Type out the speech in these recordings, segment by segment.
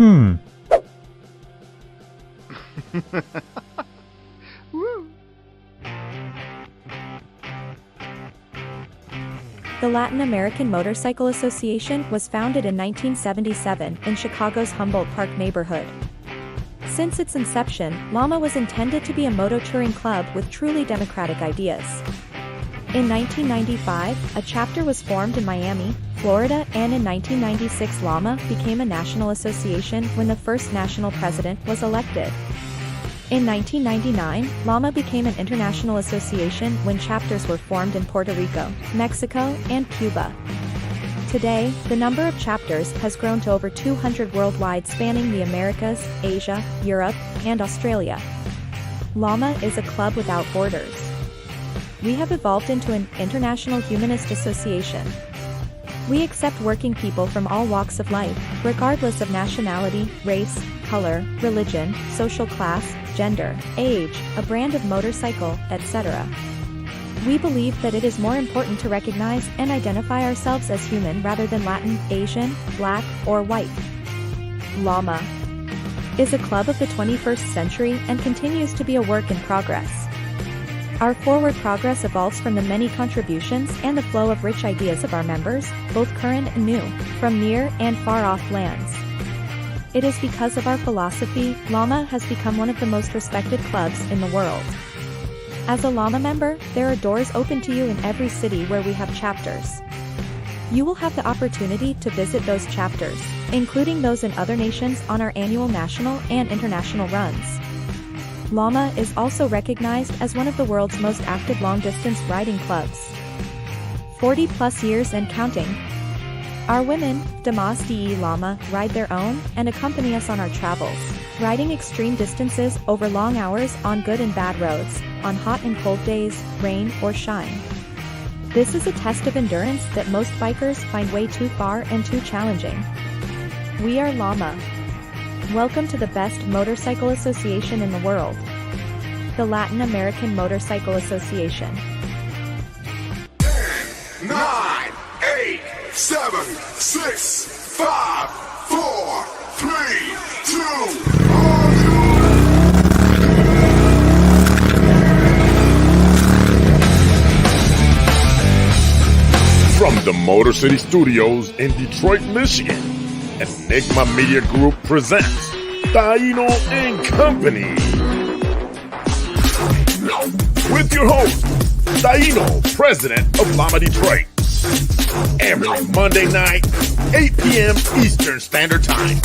The Latin American Motorcycle Association was founded in 1977 in Chicago's Humboldt Park neighborhood. Since its inception, Lama was intended to be a moto touring club with truly democratic ideas. In 1995, a chapter was formed in Miami, Florida, and in 1996 Lama became a national association when the first national president was elected. In 1999, Lama became an international association when chapters were formed in Puerto Rico, Mexico, and Cuba. Today, the number of chapters has grown to over 200 worldwide, spanning the Americas, Asia, Europe, and Australia. Lama is a club without borders. We have evolved into an international humanist association. We accept working people from all walks of life, regardless of nationality, race, color, religion, social class, gender, age, a brand of motorcycle, etc. We believe that it is more important to recognize and identify ourselves as human rather than Latin, Asian, Black, or white. Lama is a club of the 21st century and continues to be a work in progress. Our forward progress evolves from the many contributions and the flow of rich ideas of our members, both current and new, from near and far-off lands. It is because of our philosophy, Lama has become one of the most respected clubs in the world. As a Lama member, there are doors open to you in every city where we have chapters. You will have the opportunity to visit those chapters, including those in other nations, on our annual national and international runs. Lama is also recognized as one of the world's most active long-distance riding clubs. 40+ years and counting. Our women, Damas de Lama, ride their own and accompany us on our travels, riding extreme distances over long hours on good and bad roads, on hot and cold days, rain or shine. This is a test of endurance that most bikers find way too far and too challenging. We are Lama. Welcome to the best motorcycle association in the world, the Latin American Motorcycle Association. 9, 8, 7, 6, 5, 4, 3, 2, From the Motor City Studios in Detroit, Michigan, Enigma Media Group presents Taino and Company. With your host, Taino, president of Lama Detroit. Every Monday night, 8 p.m. Eastern Standard Time.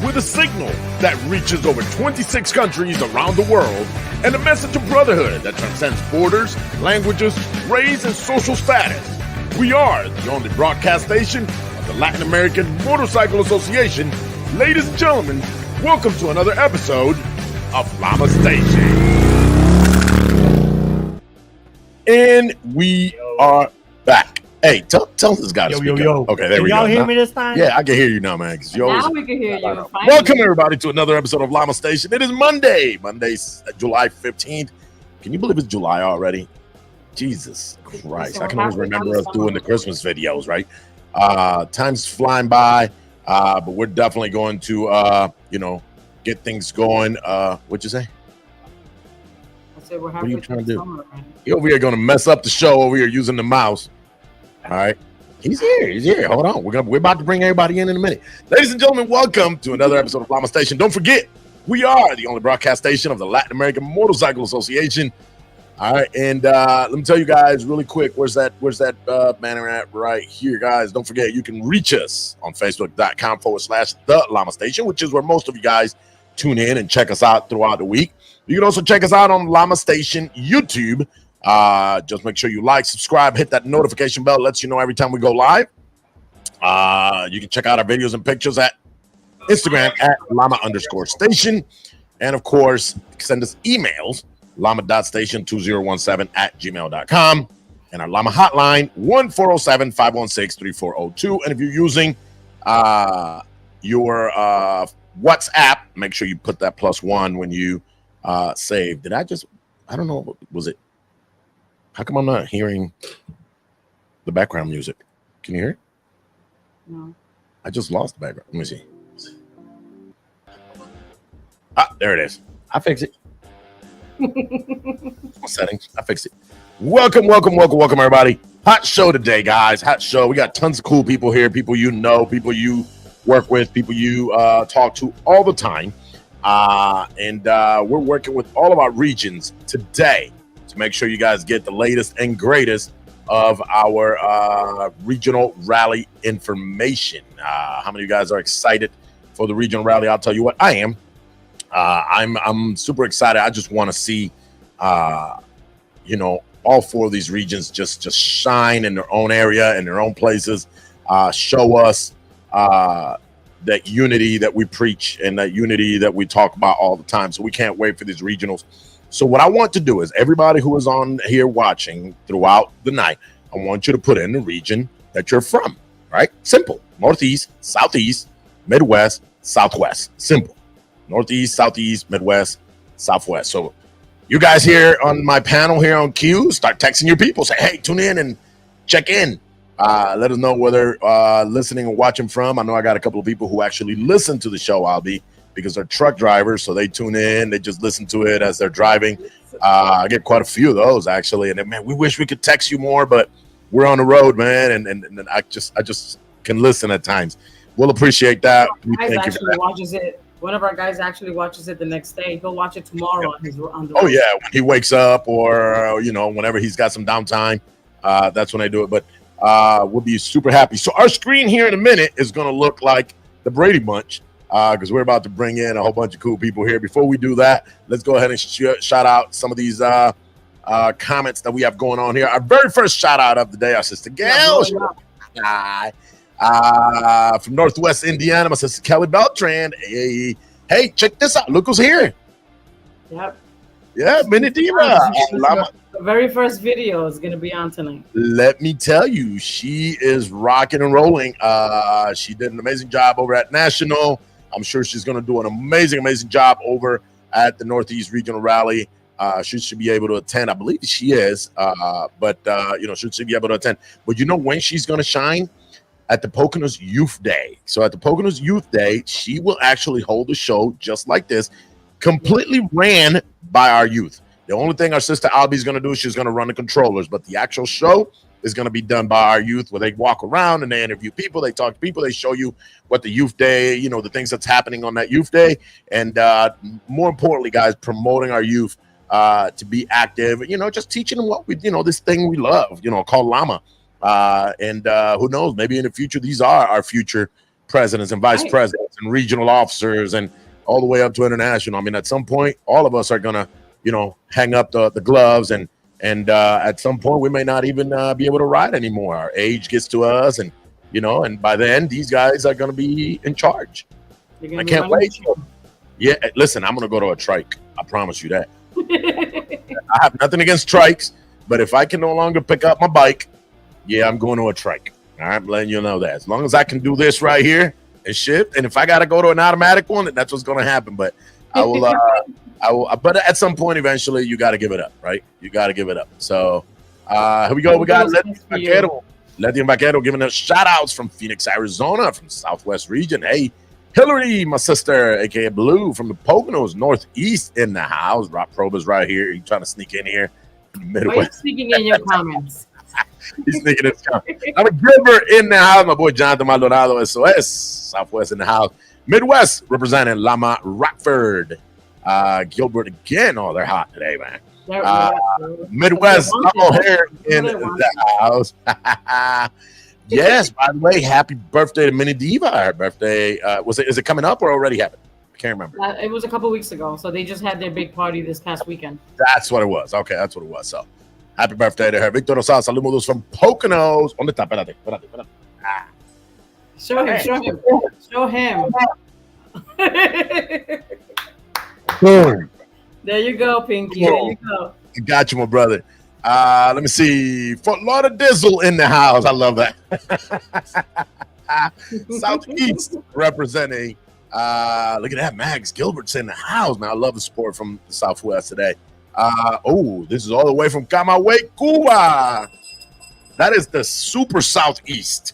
With a signal that reaches over 26 countries around the world, and a message of brotherhood that transcends borders, languages, race, and social status. We are the only broadcast station of the Latin American Motorcycle Association. Ladies and gentlemen, welcome to another episode of Lama Station. And we are back. Hey, tell this guy to speak up. Okay, there we go. Y'all hear me this time? Yeah, I can hear you now, man. Now we can hear you. Finally. Welcome, everybody, to another episode of Lama Station. It is Monday, July 15th. Can you believe it's July already? Jesus Christ. I can always remember us doing the Christmas videos, right? Time's flying by, but we're definitely going to, get things going. What'd you say? I said we're what are you trying to do? Summer, You're over here going to mess up the show over here using the mouse. All right. He's here. Hold on. We're about to bring everybody in a minute. Ladies and gentlemen, welcome to another episode of Lama Station. Don't forget, we are the only broadcast station of the Latin American Motorcycle Association. All right. And let me tell you guys really quick, where's that banner at right here, guys? Don't forget, you can reach us on Facebook.com/The Lama Station, which is where most of you guys tune in and check us out throughout the week. You can also check us out on Lama Station YouTube. Just make sure you like, subscribe, hit that notification bell. It lets you know every time we go live. You can check out our videos and pictures at Instagram at Lama_station. And of course, send us emails, Lama.station2017@gmail.com. And our Lama hotline, 1-407-516-3402. And if you're using your WhatsApp, make sure you put that +1 when you save. I don't know, was it? How come I'm not hearing the background music? Can you hear it? No. I just lost the background. Let me see. Ah, there it is. I fix it. Settings. I fixed it. Welcome, everybody. Hot show today, guys. Hot show. We got tons of cool people here. People you know, people you work with, people you talk to all the time. And we're working with all of our regions today to make sure you guys get the latest and greatest of our regional rally information. How many of you guys are excited for the regional rally? I'll tell you what, I am. I'm super excited. I just want to see, all four of these regions just shine in their own area, in their own places, show us that unity that we preach and that unity that we talk about all the time. So we can't wait for these regionals. So what I want to do is everybody who is on here watching throughout the night, I want you to put in the region that you're from, right? Simple. Northeast, Southeast, Midwest, Southwest. Simple. Northeast, Southeast, Midwest, Southwest. So you guys here on my panel here on Q, start texting your people. Say, hey, tune in and check in. Let us know whether listening or watching from. I know I got a couple of people who actually listen to the show, because they're truck drivers, so they tune in. They just listen to it as they're driving. I get quite a few of those, actually. And man, we wish we could text you more, but we're on the road, man, and I just can listen at times. We'll appreciate that. Thank you for that. Watches it. One of our guys actually watches it the next day. He'll watch it tomorrow on the road. Yeah, when he wakes up or whenever he's got some downtime, that's when I do it. But we'll be super happy. So our screen here in a minute is going to look like the Brady Bunch because we're about to bring in a whole bunch of cool people here. Before we do that, let's go ahead and shout out some of these comments that we have going on here. Our very first shout out of the day, our sister Gail. From Northwest Indiana, my sister Kelly Beltran. Hey, check this out. Look who's here. Yep. Yeah, Mini Diva. The very first video is going to be on tonight. Let me tell you, she is rocking and rolling. She did an amazing job over at National. I'm sure she's going to do an amazing job over at the Northeast Regional Rally. She should be able to attend. I believe she is, but should she be able to attend? But you know when she's going to shine? At the Poconos Youth Day. So at the Poconos Youth Day, she will actually hold a show just like this, completely ran by our youth. The only thing our sister Albie is going to do is she's going to run the controllers, but the actual show is going to be done by our youth, where they walk around and they interview people, they talk to people, they show you what the Youth Day, the things that's happening on that Youth Day, and more importantly, guys, promoting our youth to be active, just teaching them what we, this thing we love, called Lama. And who knows, maybe in the future, these are our future presidents and vice presidents and regional officers and all the way up to international. I mean, at some point, all of us are going to, hang up the gloves and at some point we may not even be able to ride anymore. Our age gets to us and by then these guys are going to be in charge. I can't wait. Yeah, listen, I'm going to go to a trike. I promise you that. I have nothing against trikes, but if I can no longer pick up my bike, yeah, I'm going to a trike. All right, I'm letting you know that. As long as I can do this right here and shift, and if I got to go to an automatic one, that's what's going to happen. But I will. But at some point, eventually, you got to give it up, right? You got to give it up. So here we go. We got Leti Vaquero giving us shout outs from Phoenix, Arizona, from Southwest region. Hey, Hillary, my sister, aka Blue, from the Poconos, Northeast in the house. Rob Proba's right here. He's trying to sneak in here. Why are you sneaking in your comments? He's thinking it's coming. I'm a Gilbert in the house. My boy Jonathan Maldonado, SOS. Southwest in the house. Midwest representing Lama Rockford. Gilbert again. Oh, they're hot today, man. Midwest here in the house. Yes, by the way, happy birthday to Mini Diva. Her birthday, is it coming up or already happened? I can't remember. It was a couple weeks ago. So they just had their big party this past weekend. That's what it was. Okay, that's what it was. So happy birthday to her. Victor Rosales, saludos from Poconos. ¿Dónde está? Espérate. Show him. Boom. There you go, Pinky. There you go. I got you, my brother. Let me see. Fort Lauderdale in the house. I love that. Southeast representing. Look at that. Max Gilbert's in the house, man. I love the support from the Southwest today. This is all the way from Camagüey, Cuba. That is the super Southeast.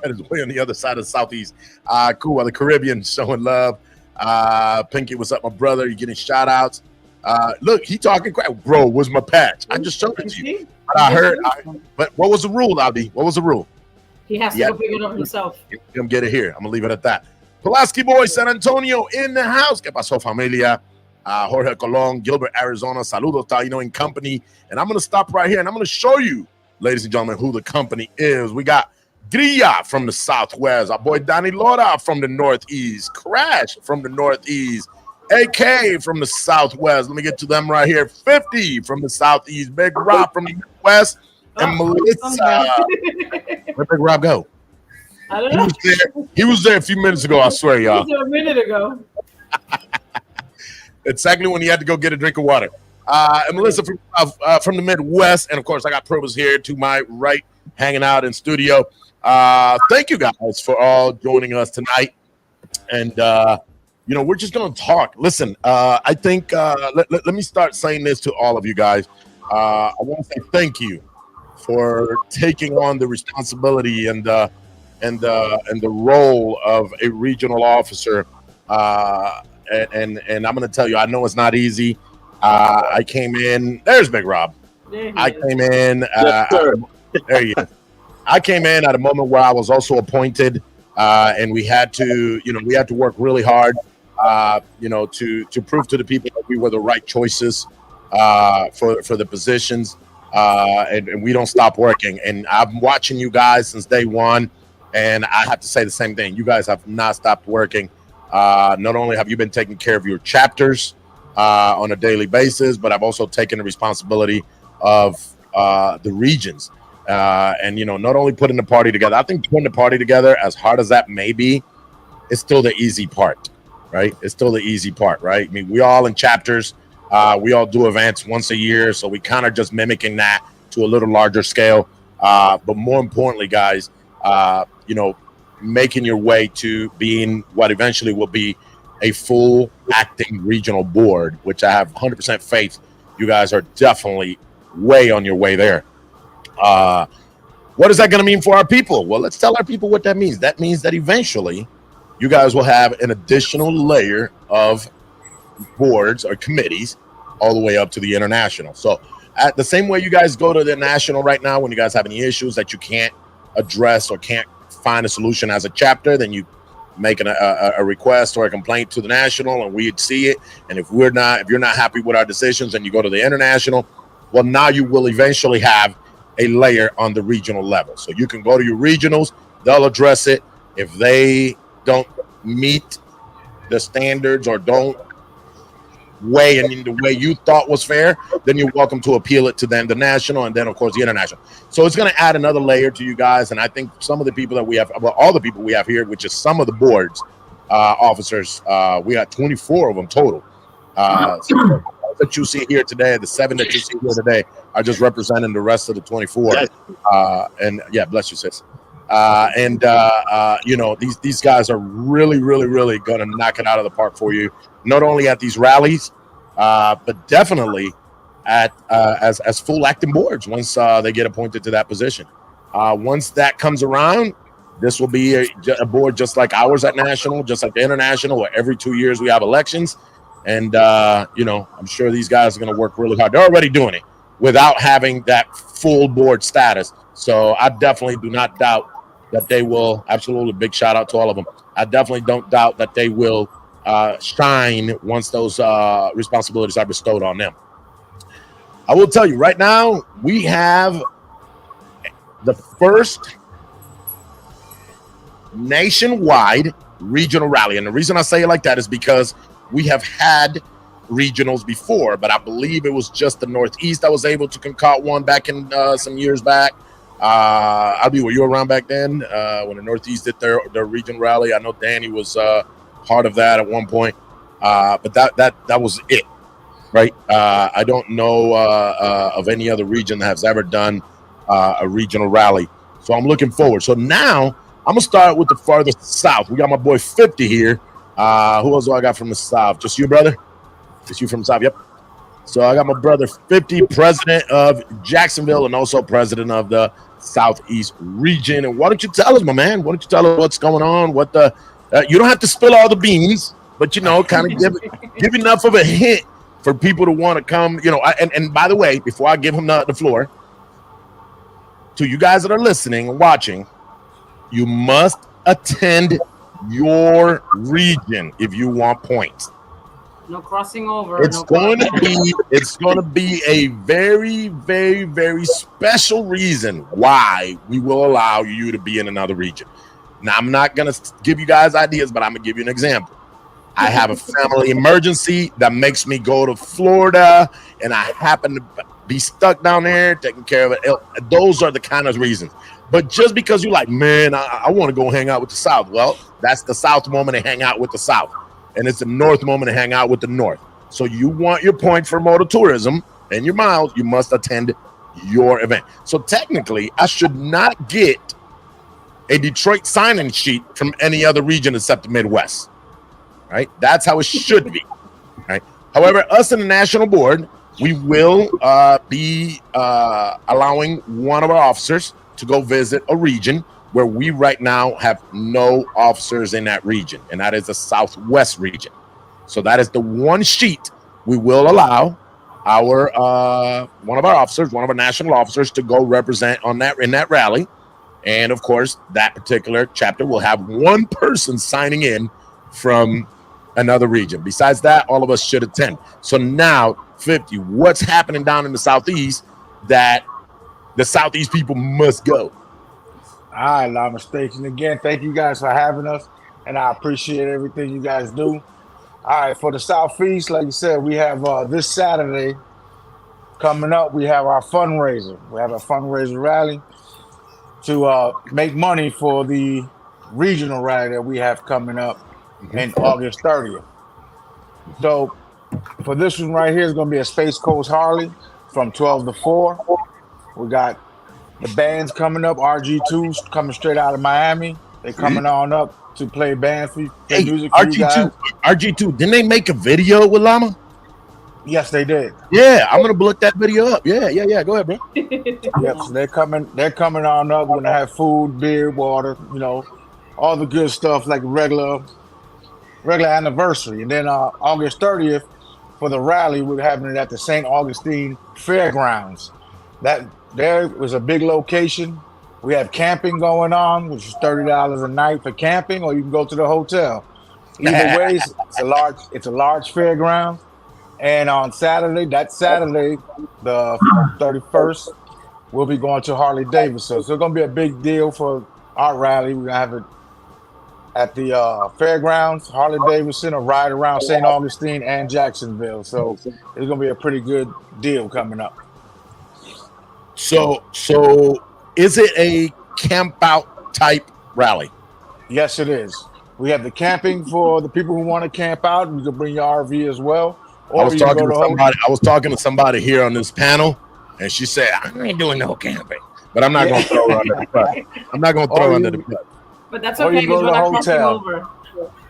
that is way on the other side of the Southeast. Cool. The Caribbean showing love. Pinky, what's up, my brother? You getting shout outs? Look, he talking crap. Bro, where's my patch? I just showed it to you. But I heard. But what was the rule, Aldi? What was the rule? He has to go pick it up himself. Come get it here. I'm going to leave it at that. Pulaski boy, San Antonio in the house. ¿Qué pasó, familia? Jorge Colon, Gilbert, Arizona. Saludos, Taino and company. And I'm going to stop right here and I'm going to show you, ladies and gentlemen, who the company is. We got Grilla from the Southwest. Our boy Danny Lora from the Northeast. Crash from the Northeast. AK from the Southwest. Let me get to them right here. 50 from the Southeast. Big Rob from the Midwest. And Melissa. Where'd Big Rob go? I don't know. He was there a few minutes ago, I swear, y'all. He was there a minute ago. Exactly when he had to go get a drink of water. And Melissa from the Midwest. And, of course, I got Probus here to my right, hanging out in studio. Thank you guys for all joining us tonight. And, we're just going to talk. Listen, I think let me start saying this to all of you guys. I want to say thank you for taking on the responsibility and the role of a regional officer. And I'm going to tell you, I know it's not easy. I came in. There's Big Rob. I came in. There he is. I came in at a moment where I was also appointed, and we had to work really hard, to prove to the people that we were the right choices for the positions, and we don't stop working. And I'm watching you guys since day one, and I have to say the same thing. You guys have not stopped working. Not only have you been taking care of your chapters on a daily basis, but I've also taken the responsibility of the regions. And not only putting the party together. I think putting the party together, as hard as that may be, is still the easy part, right? It's still the easy part, right? I mean, we all in chapters, we all do events once a year, so we kind of just mimicking that to a little larger scale. But more importantly, guys, making your way to being what eventually will be a full acting regional board, which I have 100% faith you guys are definitely way on your way there. What is that going to mean for our people? Well, let's tell our people what that means. That means that eventually you guys will have an additional layer of boards or committees all the way up to the international. So at the same way you guys go to the national right now, when you guys have any issues that you can't address or can't find a solution as a chapter, then you make a request or a complaint to the national and we'd see it. And if you're not happy with our decisions and you go to the international, well, now you will eventually have a layer on the regional level. So you can go to your regionals, they'll address it. If they don't meet the standards or don't weigh in the way you thought was fair, then you're welcome to appeal it to then the national and then, of course, the international. So it's going to add another layer to you guys. And I think some of the people that we have, well, all the people we have here, which is some of the boards officers, we got 24 of them total. So that you see here today, the 7 that you see here today, are just representing the rest of the 24. And yeah, bless you, sis. These guys are really, really, really going to knock it out of the park for you. Not only at these rallies, but definitely at as full acting boards once they get appointed to that position. Once that comes around, this will be a board just like ours at national, just like the international, where every 2 years we have elections. And, I'm sure these guys are going to work really hard. They're already doing it without having that full board status. So I definitely do not doubt that they will. Absolutely. Big shout out to all of them. I definitely don't doubt that they will shine once those responsibilities are bestowed on them. I will tell you right now, we have the first nationwide regional rally. And the reason I say it like that is because we have had regionals before, but I believe it was just the Northeast that was able to concoct one back in some years back. Were you around back then when the Northeast did their regional rally? I know Danny was part of that at one point, but that was it, right? I don't know of any other region that has ever done a regional rally, so I'm looking forward. So now I'm gonna start with the farthest south. We got my boy 50 here. Who else do I got from the south? Just you, brother? Just you from the south? Yep. So I got my brother 50, president of Jacksonville and also president of the Southeast region. And why don't you tell us, my man? Why don't you tell us what's going on? What the you don't have to spill all the beans, but kind of give enough of a hint for people to want to come. And by the way, before I give him the floor, to you guys that are listening and watching, you must attend your region if you want points. No crossing over. It's going to be a very, very, very special reason why we will allow you to be in another region. Now, I'm not going to give you guys ideas, but I'm going to give you an example. I have a family emergency that makes me go to Florida, and I happen to be stuck down there taking care of it. Those are the kind of reasons. But just because you're like, man, I want to go hang out with the South. Well, that's the South moment to hang out with the South. And it's the North moment to hang out with the North. So you want your points for motor tourism and your miles, you must attend your event. So technically, I should not get a Detroit sign-in sheet from any other region except the Midwest. Right? That's how it should be. Right? However, us in the national board, we will be allowing one of our officers to go visit a region where we right now have no officers in that region, and that is the Southwest region. So that is the one sheet we will allow our one of our officers, one of our national officers, to go represent in that rally. And of course, that particular chapter will have one person signing in from another region. Besides that, all of us should attend. So now, 50, what's happening down in the Southeast that the Southeast people must go? All right, Lama Station. Again, thank you guys for having us, and I appreciate everything you guys do. All right, for the Southeast, like you said, we have this Saturday coming up. We have our fundraiser. We have a fundraiser rally to make money for the regional rally that we have coming up in August 30th. So for this one right here, it's going to be a Space Coast Harley from 12 to 4. We got the band's coming up, RG2's coming straight out of Miami. They're coming on up to play music for you guys. RG2, didn't they make a video with Lama? Yes, they did. Yeah, I'm gonna look that video up. Yeah. Go ahead, bro. Yep, so they're coming on up. We're gonna have food, beer, water, all the good stuff like regular anniversary. And then August 30th for the rally, we're having it at the St. Augustine Fairgrounds. That there was a big location. We have camping going on, which is $30 a night for camping, or you can go to the hotel. Either way, it's a large fairground. And on Saturday, the 31st, we'll be going to Harley Davidson. So it's going to be a big deal for our rally. We're going to have it at the fairgrounds, Harley Davidson, a ride around St. Augustine and Jacksonville. So it's going to be a pretty good deal coming up. So is it a camp out type rally? Yes, it is. We have the camping for the people who want to camp out. You can bring your RV as well. I was talking to somebody here on this panel, and she said, I ain't doing no camping. But I'm not going to throw her under the bus. I'm not going to throw her under the bus. But that's okay because we're not crossing over.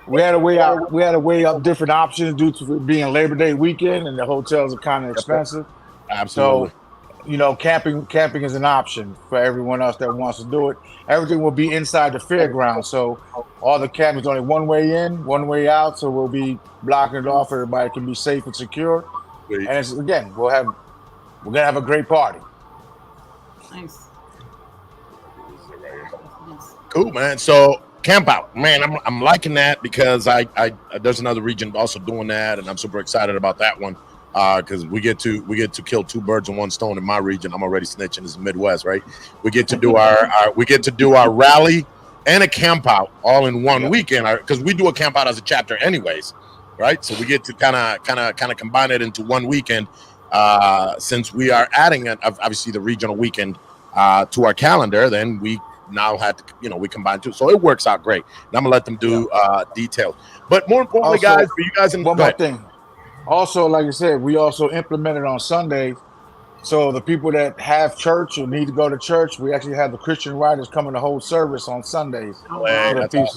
We had to weigh up different options due to it being Labor Day weekend, and the hotels are kind of expensive. Absolutely. So, camping is an option for everyone else that wants to do it. Everything will be inside the fairground. So all the camping's only one way in, one way out. So we'll be blocking it off. Everybody can be safe and secure. Great. And we're gonna have a great party. Nice. Cool, man. So camp out, man. I'm liking that because I there's another region also doing that, and I'm super excited about that one. Because we get to kill two birds with one stone in my region. I'm already snitching. It's the Midwest, right? We get to do our rally and a camp out all in one weekend. Because we do a camp out as a chapter, anyways, right? So we get to kind of combine it into one weekend. Since we are adding obviously the regional weekend to our calendar, then we now have to we combine two. So it works out great. And I'm gonna let them do details. But more importantly, also, guys, for you guys, one more thing. Also, like I said, we also implemented on Sunday. So the people that have church or need to go to church, we actually have the Christian writers coming to hold service on Sundays. So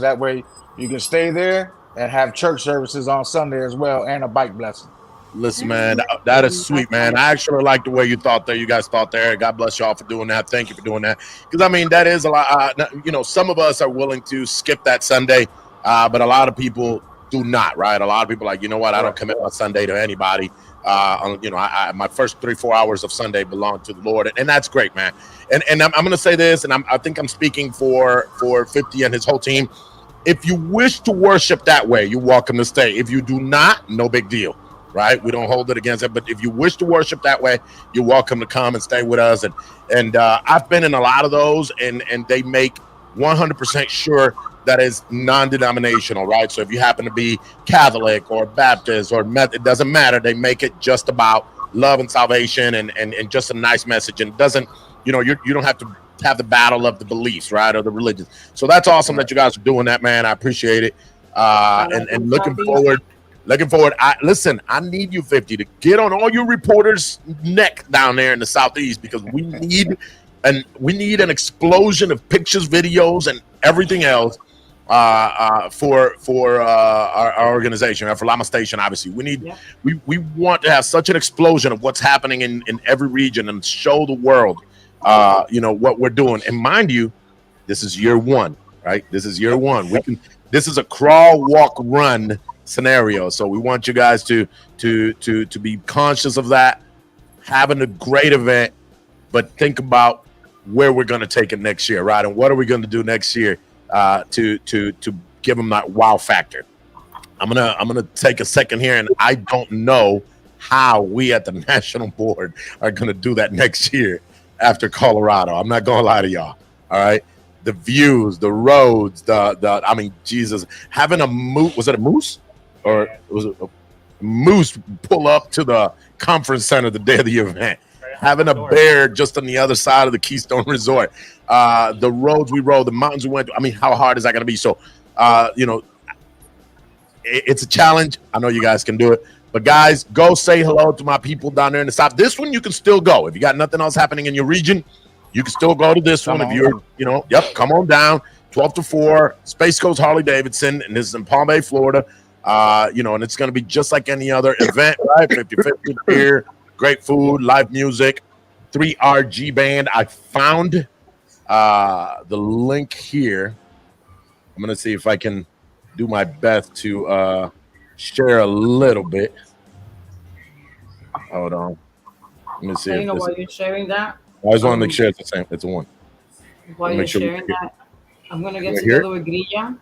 that way you can stay there and have church services on Sunday as well, and a bike blessing. Listen, man, that is sweet, man. I actually like the way you thought there. You guys thought there. God bless y'all for doing that. Thank you for doing that. Because I mean, that is a lot. Some of us are willing to skip that Sunday, but a lot of people do not. Right? A lot of people are like, you know what? I don't commit my Sunday to anybody. My first 3-4 hours of Sunday belong to the Lord, and that's great, man. And I'm going to say this, and I think I'm speaking for 50 and his whole team. If you wish to worship that way, you're welcome to stay. If you do not, no big deal, right? We don't hold it against it. But if you wish to worship that way, you're welcome to come and stay with us. And I've been in a lot of those, and they make 100% sure that is non-denominational, right? So if you happen to be Catholic or Baptist or it doesn't matter. They make it just about love and salvation and just a nice message. And it doesn't, you don't have to have the battle of the beliefs, right, or the religions. So that's awesome that you guys are doing that, man. I appreciate it. And looking forward. I need you 50 to get on all your reporters' neck down there in the Southeast, because we need an explosion of pictures, videos, and everything else for our organization, for Lama Station. Obviously, we want to have such an explosion of what's happening in every region and show the world what we're doing. And mind you, this is year one, right? This is year one. This is a crawl, walk, run scenario. So we want you guys to be conscious of that, having a great event, but think about where we're going to take it next year, right? And what are we going to do next year to give them that wow factor? I'm gonna take a second here, and I don't know how we at the national board are going to do that next year after Colorado. I'm not going to lie to y'all. All right. The views, the roads, Jesus, having a moose, was it a moose? Or was it a moose pull up to the conference center the day of the event? Having a bear just on the other side of the Keystone Resort. The roads we rode, the mountains we went to. I mean, how hard is that going to be? So, it's a challenge. I know you guys can do it. But guys, go say hello to my people down there in the South. This one you can still go. If you got nothing else happening in your region, you can still go to this one. If you're, come on down. 12 to 4, Space Coast Harley Davidson, and this is in Palm Bay, Florida. And it's going to be just like any other event, right? 50-50 beer, great food, live music, 3RG band. I found the link here. I'm going to see if I can do my best to share a little bit. Hold on. Let me see. While you're sharing that, I just want to make sure it's the same. It's a one. While you're sharing that, I'm going to get together with Grilla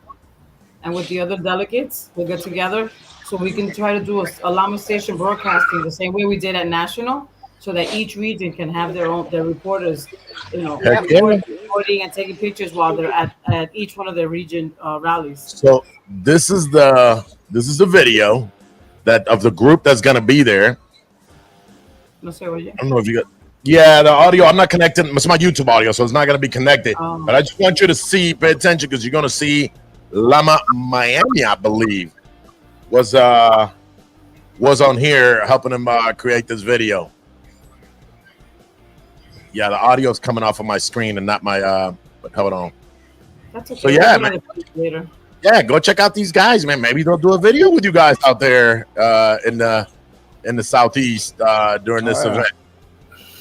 and with the other delegates. We'll get together so we can try to do a Lama Station broadcasting the same way we did at National, so that each region can have their reporters, recording and taking pictures while they're at each one of their region rallies. So this is the video that of the group that's going to be there. I don't know if you got. Yeah, the audio. I'm not connected. It's my YouTube audio, so it's not going to be connected. But I just want you to pay attention, because you're going to see Lama Miami, I believe, was on here helping him create this video. Yeah, the audio is coming off of my screen and not my. But hold on. That's okay. So yeah, man. Yeah, go check out these guys, man. Maybe they'll do a video with you guys out there in the Southeast during this event.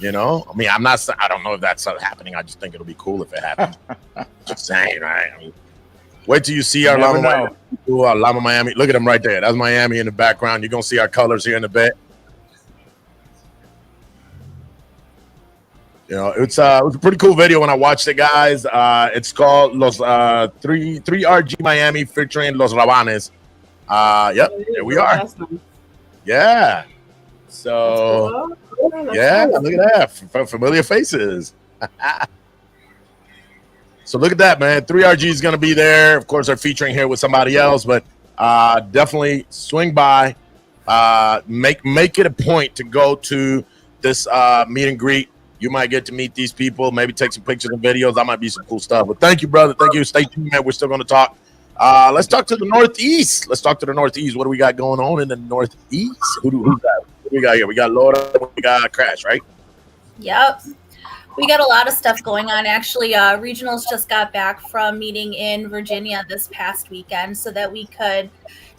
I mean, I don't know if that's happening. I just think it'll be cool if it happens. Just saying, right? I mean, wait till you see our Lama Miami. Look at them right there. That's Miami in the background. You're going to see our colors here in a bit. It's a pretty cool video when I watched it, guys. It's called Los 3RG Miami featuring Los Rabanes. Yep, there we are. Yeah. So, yeah, look at that. Familiar faces. So look at that, man. 3RG is going to be there. Of course, they're featuring here with somebody else, but definitely swing by. Make it a point to go to this meet and greet. You might get to meet these people, maybe take some pictures and videos. That might be some cool stuff. But thank you, brother. Thank you. Stay tuned, man. We're still going to talk. Let's talk to the Northeast. What do we got going on in the Northeast? Who we got here? We got Laura. We got Crash, right? Yep. We got a lot of stuff going on. Actually, regionals just got back from meeting in Virginia this past weekend so that we could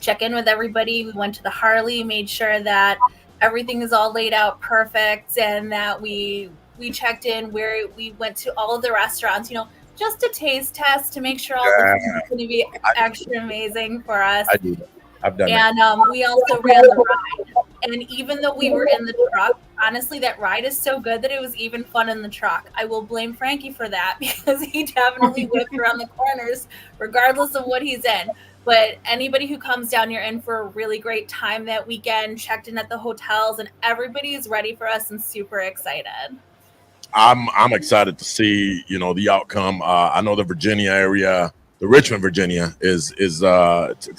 check in with everybody. We went to the Harley, made sure that everything is all laid out perfect, and that we checked in where we went to all of the restaurants, just a taste test to make sure all the food is going to be extra amazing for us. I do. I've done and we also ran the ride. And even though we were in the truck, honestly, that ride is so good that it was even fun in the truck. I will blame Frankie for that because he definitely whipped around the corners regardless of what he's in. But anybody who comes down, you're in for a really great time that weekend, checked in at the hotels, and everybody's ready for us and super excited. I'm excited to see, the outcome. I know the Virginia area, the Richmond, Virginia is it's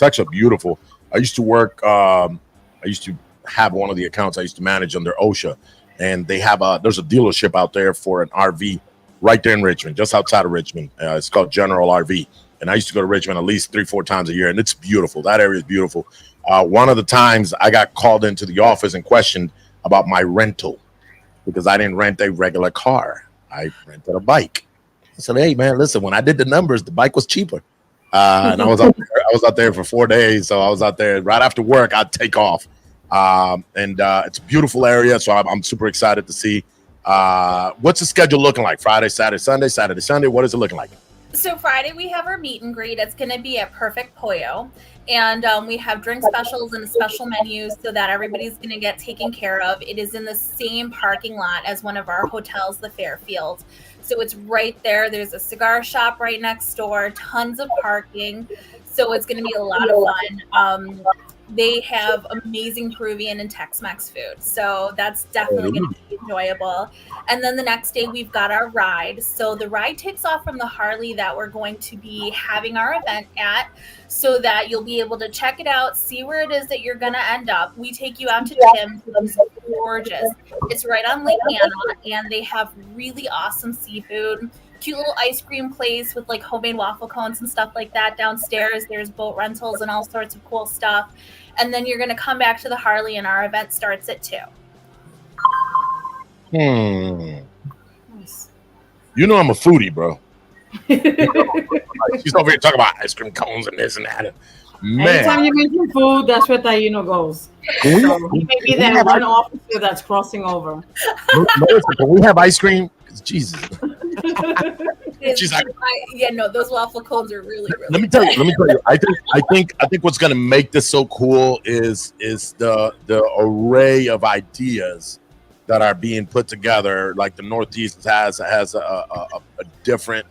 actually beautiful. I used to work, I used to have one of the accounts I used to manage under OSHA, and they have there's a dealership out there for an RV right there in Richmond, just outside of Richmond. It's called General RV. And I used to go to Richmond at least 3-4 times a year, and it's beautiful. That area is beautiful. One of the times I got called into the office and questioned about my rental because I didn't rent a regular car. I rented a bike. I said, "Hey, man, listen, when I did the numbers, the bike was cheaper." And I was out there for 4 days. So I was out there right after work. I'd take off. And it's a beautiful area. So I'm super excited to see what's the schedule looking like? Friday, Saturday, Sunday, Saturday, Sunday. What is it looking like? So Friday we have our meet and greet. It's going to be at Perfect Pollo, and we have drink specials and a special menu so that everybody's going to get taken care of. It is in the same parking lot as one of our hotels, the Fairfield. So it's right there. There's a cigar shop right next door, tons of parking. So it's going to be a lot of fun. They have amazing Peruvian and Tex-Mex food. So that's definitely going to be enjoyable. And then the next day we've got our ride. So the ride takes off from the Harley that we're going to be having our event at, so that you'll be able to check it out, see where it is that you're going to end up. We take you out to Tim's. It's gorgeous. It's right on Lake Anna, and they have really awesome seafood. Cute little ice cream place with like homemade waffle cones and stuff like that downstairs. There's boat rentals and all sorts of cool stuff. And then you're going to come back to the Harley, and our event starts at 2. Nice. I'm a foodie, bro. She's over here talking about ice cream cones and this and that. Man. Anytime you mention food, that's where Taino goes. So he may be that one officer that's crossing over. Can we have ice cream? Jesus. She's like, those waffle cones are really, really. Let me tell you. I think what's going to make this so cool is the array of ideas that are being put together. Like the Northeast has a different,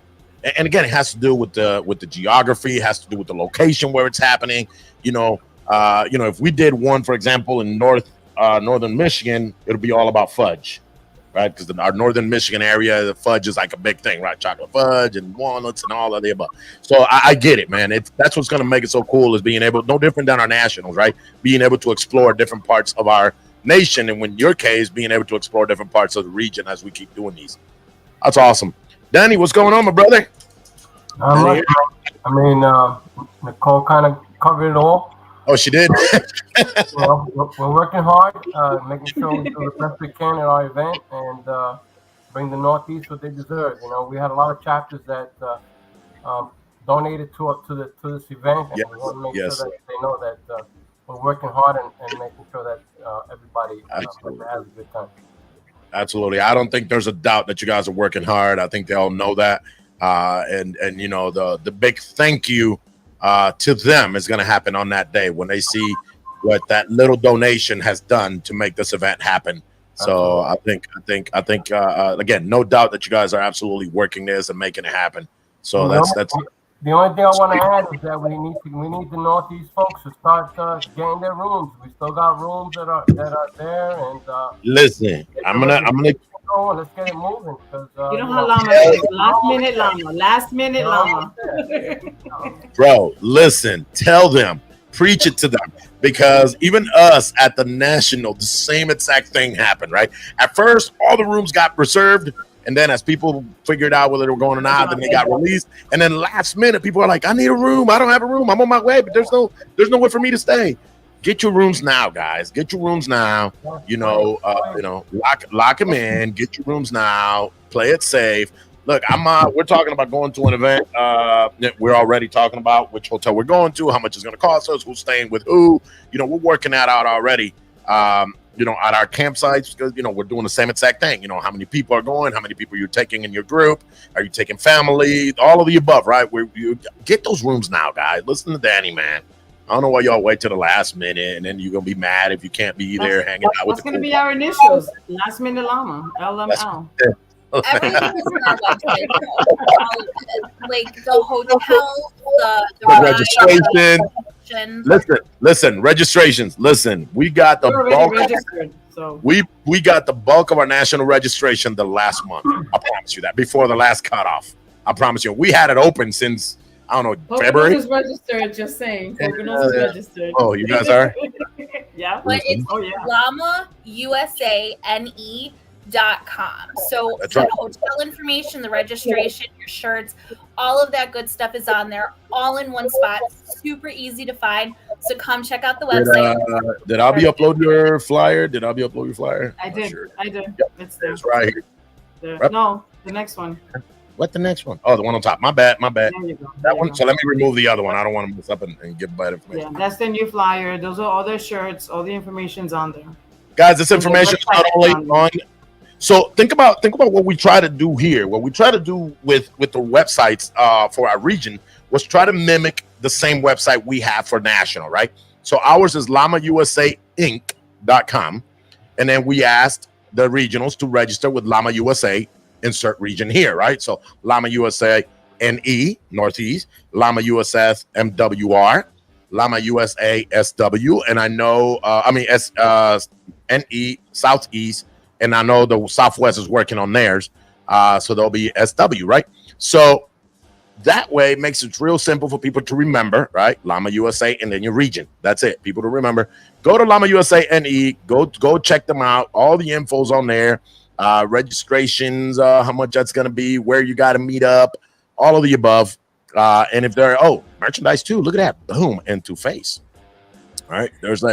and again, it has to do with the geography. It has to do with the location where it's happening. If we did one, for example, in northern Michigan, it'll be all about fudge. Right, because our northern Michigan area, the fudge is like a big thing, right? Chocolate fudge and walnuts and all of the above. So I get it, man. That's what's going to make it so cool, is being able, no different than our nationals, right? Being able to explore different parts of our nation, and in your case, being able to explore different parts of the region as we keep doing these. That's awesome. Danny, what's going on, my brother? Nicole kind of covered it all. Oh, she did? We're working hard, making sure we do the best we can at our event and bring the Northeast what they deserve. We had a lot of chapters that donated to this event, and we want to make sure that they know that we're working hard and making sure that everybody has a good time. Absolutely. I don't think there's a doubt that you guys are working hard. I think they all know that. And the big thank you to them is going to happen on that day when they see what that little donation has done to make this event happen. So I think again, no doubt that you guys are absolutely working this and making it happen. So that's the only thing I want to add is that we need the Northeast folks to start getting their rooms. We still got rooms that are there, and listen, I'm gonna let's get it moving. You know how Lama is. Last minute Lama. Bro, listen, tell them, preach it to them, because even us at the National, the same exact thing happened, right? At first, all the rooms got reserved, and then as people figured out whether they were going or not, then they got released. And then last minute, people are like, I need a room. I don't have a room. I'm on my way, but there's nowhere for me to stay. Get your rooms now, guys. Get your rooms now. Lock them in. Get your rooms now. Play it safe. Look, we're talking about going to an event. We're already talking about which hotel we're going to, how much it's going to cost us, who's staying with who. We're working that out already. at our campsites, because we're doing the same exact thing. How many people are going, how many people you're taking in your group, are you taking family, all of the above, right? You get those rooms now, guys. Listen to Danny, man. I don't know why y'all wait till the last minute, and then you're gonna be mad if you can't be there hanging out with. What's gonna be our initials? Last minute Llama, LML. Everything is on our website. Like the hotel, the registration. Listen, registrations. Listen, we got the bulk. So we got the bulk of our national registration the last month. I promise you that, before the last cutoff. I promise you, we had it open since I don't know, February. Is registered. Just saying, Poconos is registered. Oh, you guys are. Yeah, but it's LamaUSANE.com. So that's the right. hotel information, the registration, your shirts, all of that good stuff is on there, all in one spot. Super easy to find. So come check out the website. Did Abby upload your flyer? I did. Sure. I did. Yep. It's there. It's right here. No, the next one. What the next one? Oh, the one on top. My bad. There you go. That one. So let me remove the other one. I don't want to mess up and give bad information. Yeah, that's the new flyer. Those are all their shirts. All the information's on there. Guys, this information is not only on. So think about what we try to do here. What we try to do with the websites for our region was try to mimic the same website we have for national, right? So ours is LamaUSAInc.com, and then we asked the regionals to register with Lama USA. Insert region here, right? So Lama USA NE Northeast, Lama USS MWR, Lama USA SW, and I know NE Southeast, and I know the Southwest is working on theirs, so there'll be SW, right? So that way it makes it real simple for people to remember, right? Lama USA and then your region. That's it. People to remember. Go to Lama USA NE. Go check them out. All the info's on there. Registrations, how much that's going to be, where you got to meet up, all of the above. And if there are merchandise too, look at that, boom, and to face. All right, there's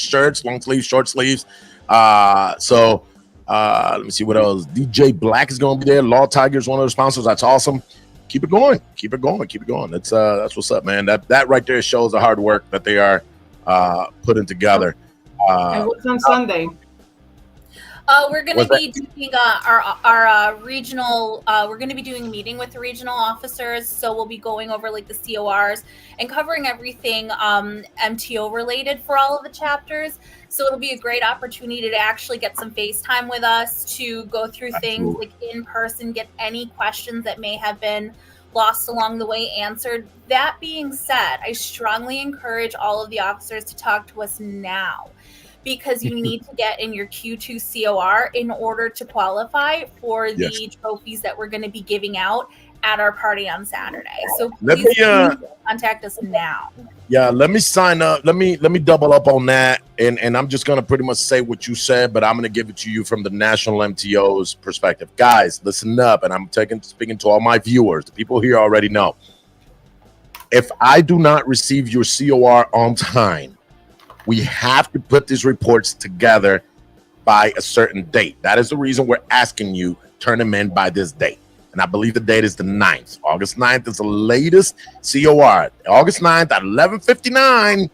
shirts, long sleeves, short sleeves. So let me see what else. DJ Black is going to be there. Law Tiger is one of the sponsors. That's awesome. Keep it going. That's what's up, man. That right there shows the hard work that they are putting together. And what's on Sunday? We're going to be doing our regional. We're going to be doing a meeting with the regional officers. So we'll be going over like the CORs and covering everything MTO related for all of the chapters. So it'll be a great opportunity to actually get some FaceTime with us to go through things like in person, get any questions that may have been lost along the way answered. That being said, I strongly encourage all of the officers to talk to us now, because you need to get in your Q2 COR in order to qualify for the trophies that we're going to be giving out at our party on Saturday. So please contact us now. Yeah, let me sign up. Let me double up on that. And I'm just going to pretty much say what you said, but I'm going to give it to you from the national MTO's perspective. Guys, listen up. And I'm speaking to all my viewers. The people here already know. If I do not receive your COR on time, we have to put these reports together by a certain date. That is the reason we're asking you turn them in by this date. And I believe the date is the 9th. August 9th is the latest COR. August 9th at 11:59,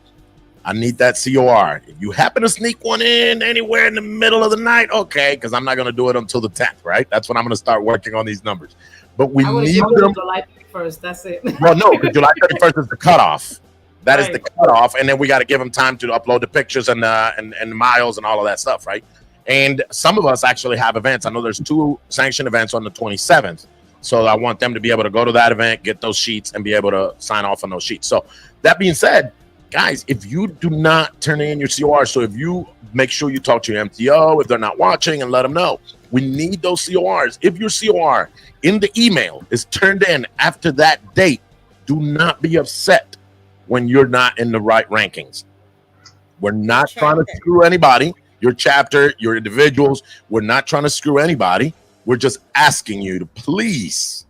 I need that COR. If you happen to sneak one in anywhere in the middle of the night, okay, because I'm not going to do it until the 10th, right? That's when I'm going to start working on these numbers. But we need them. July 31st, that's it. Well, no, because July 31st is the cutoff. That is the cutoff, and then we got to give them time to upload the pictures and miles and all of that stuff, right? And some of us actually have events. I know there's 2 sanctioned events on the 27th, so I want them to be able to go to that event, get those sheets, and be able to sign off on those sheets. So that being said, guys, if you do not turn in your COR, so if you make sure you talk to your MTO if they're not watching and let them know, we need those CORs. If your COR in the email is turned in after that date, do not be upset when you're not in the right rankings. We're not trying to screw anybody. Your chapter, your individuals, we're not trying to screw anybody. We're just asking you to please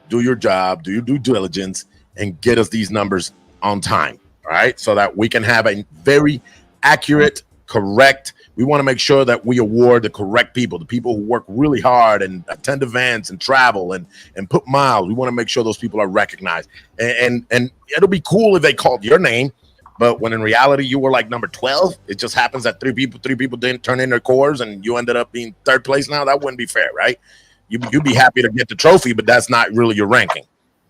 do your job, do your due diligence, and get us these numbers on time, all right? So that we can have a very accurate, correct. We want to make sure that we award the correct people, the people who work really hard and attend events and travel and put miles. We want to make sure those people are recognized. And it'll be cool if they called your name, But when in reality you were like number 12, it just happens that three people didn't turn in their cores and you ended up being third place. Now that wouldn't be fair, right? You'd be happy to get the trophy, but that's not really your ranking,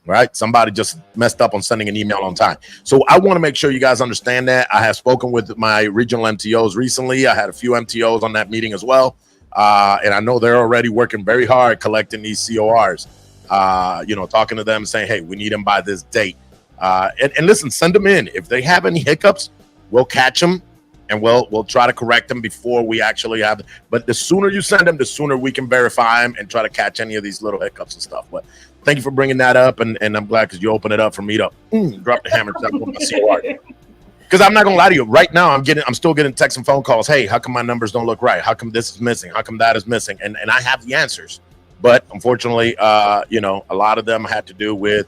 right? Somebody just messed up on sending an email on time. So I want to make sure you guys understand that. I have spoken with my regional MTOs recently. I had a few MTOs on that meeting as well. And I know they're already working very hard collecting these CORs, talking to them saying, hey, we need them by this date. And listen, send them in. If they have any hiccups, we'll catch them and we'll try to correct them before we actually have. But the sooner you send them, the sooner we can verify them and try to catch any of these little hiccups and stuff. But thank you for bringing that up, and I'm glad because you opened it up for me to drop the hammer with my COR. Because I'm not gonna lie to you, right now I'm still getting texts and phone calls. Hey, how come my numbers don't look right? How come this is missing? How come that is missing? And I have the answers, but unfortunately, a lot of them had to do with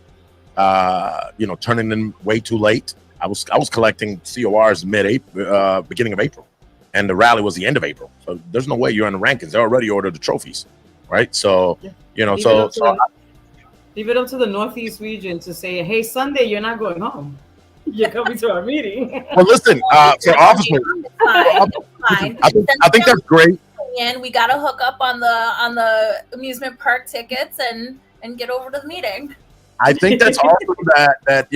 turning in way too late. I was collecting CORs beginning of April, and the rally was the end of April. So there's no way you're in the rankings. They already ordered the trophies, right? So leave it up to the Northeast region to say, hey, Sunday you're not going home. You're coming to our meeting. Well, listen, for officers, I think that's great. And we got to hook up on the amusement park tickets and get over to the meeting. I think that's awesome that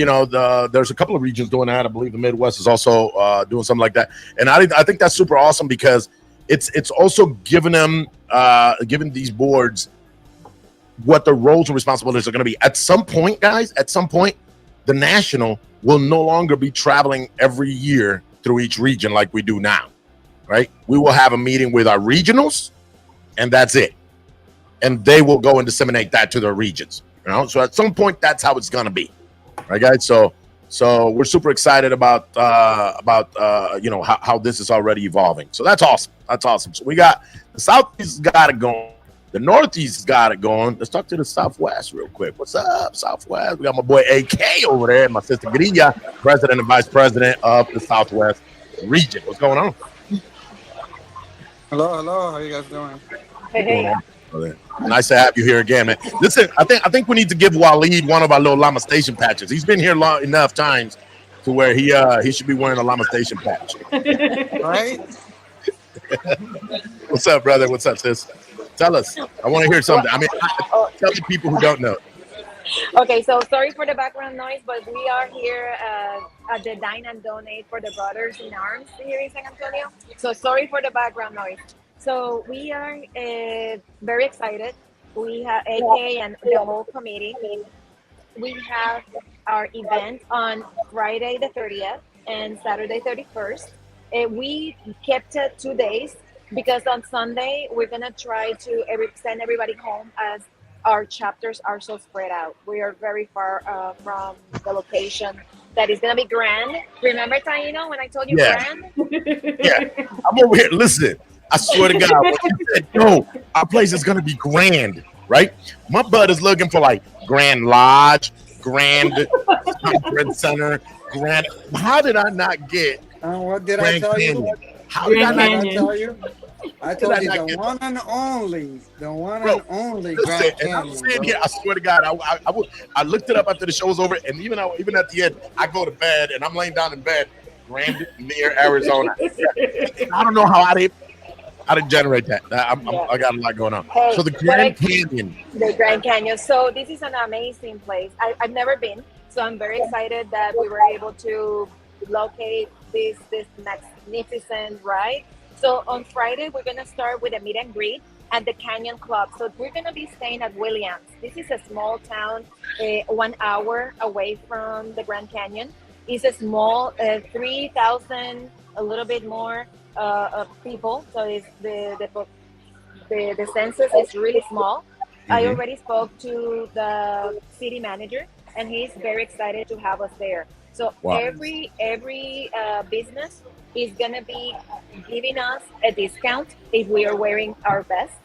there's a couple of regions doing that. I believe the Midwest is also doing something like that, and I think that's super awesome because it's also giving these boards what the roles and responsibilities are going to be. At some point, guys, the national will no longer be traveling every year through each region like we do now, right? We will have a meeting with our regionals, and that's it, and they will go and disseminate that to their regions. So at some point, that's how it's gonna be, right, guys? So we're super excited about how this is already evolving. So that's awesome. That's awesome. So we got the Southeast got it going, the Northeast got it going. Let's talk to the Southwest real quick. What's up, Southwest? We got my boy AK over there, and my sister Grilla, President and Vice President of the Southwest region. What's going on? Hello. How you guys doing? Hey. Nice to have you here again, man. Listen, I think we need to give Waleed one of our little Lama Station patches. He's been here long enough times to where he should be wearing a Lama Station patch. Right? What's up, brother? What's up, sis? Tell us. I want to hear something. I mean, tell the people who don't know. Okay, so sorry for the background noise, but we are here at the Dine and Donate for the Brothers in Arms here in San Antonio. So sorry for the background noise. So we are very excited. We have AK and the whole committee. We have our event on Friday the 30th and Saturday 31st. We kept it 2 days because on Sunday we're gonna try to send everybody home as our chapters are so spread out. We are very far from the location that is gonna be grand. Remember, Taino, when I told you grand? Yeah, I'm over here. Listen. I swear to God, when you said, no, our place is going to be grand, right? My bud is looking for like Grand Lodge, Grand Conference Center, Grand. How did I not get What did Grand I tell Canyon? you? How did I not tell you? I told you the one and only Grand Canyon. I'm sitting here, I swear to God, I looked it up after the show was over, and even at the end, I go to bed, and I'm laying down in bed, Grand near Arizona. I don't know how I did generate that. I got a lot going on. Hey, so the Grand Canyon. The Grand Canyon. So this is an amazing place. I've never been, so I'm very excited that we were able to locate this magnificent ride. So on Friday, we're going to start with a meet and greet at the Canyon Club. So we're going to be staying at Williams. This is a small town, 1 hour away from the Grand Canyon. It's a small 3,000, a little bit more of people. So it's the census is really small. Mm-hmm. I already spoke to the city manager, and he's very excited to have us there. So every business is gonna be giving us a discount if we are wearing our vests.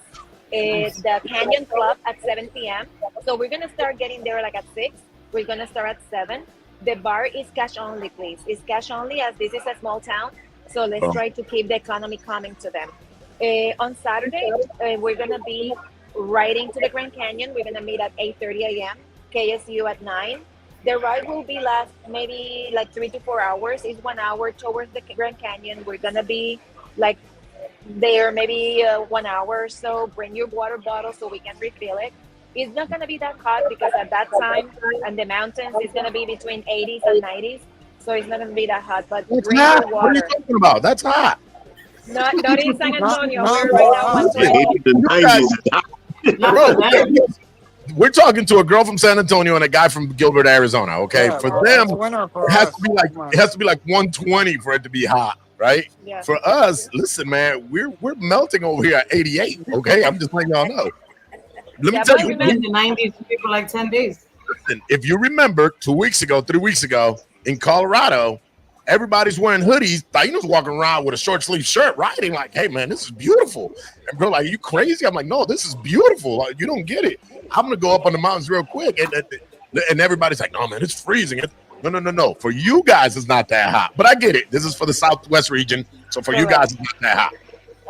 The Canyon Club at 7 p.m. So we're gonna start getting there like at 6. We're gonna start at 7. The bar is cash only, please. It's cash only as this is a small town. So let's try to keep the economy coming to them. On Saturday, we're gonna be riding to the Grand Canyon. We're gonna meet at 8:30 a.m. KSU at 9. The ride will be last maybe like 3 to 4 hours. It's 1 hour towards the Grand Canyon. We're gonna be like there maybe 1 hour or so. Bring your water bottle so we can refill it. It's not gonna be that hot because at that time and the mountains it's gonna be between 80s and 90s, so it's not gonna be that hot. But It's bring hot. your What are you water. talking about? That's hot. Not in San Antonio. not We're right now for us. 120. You guys- Bro, we're talking to a girl from San Antonio and a guy from Gilbert, Arizona. Okay, Yeah, for bro, them, it's winter for it has us. to be like Come on. it has to be like 120 for it to be hot, right? Yeah. For us, listen, man, we're melting over here at 88. Okay, I'm just letting y'all know. Let me Yeah, tell but you, We've been in the 90s for like 10 days. listen, if you remember 2 weeks ago, 3 weeks ago in Colorado, everybody's wearing hoodies. Taino's walking around with a short sleeve shirt, riding like, "Hey, man, this is beautiful." And bro, like, "You crazy?" I'm like, "No, this is beautiful. Like, you don't get it. I'm gonna go up on the mountains real quick." And everybody's like, "No, man, it's freezing." No. For you guys, it's not that hot. But I get it. This is for the Southwest region, so for you guys, it's not that hot.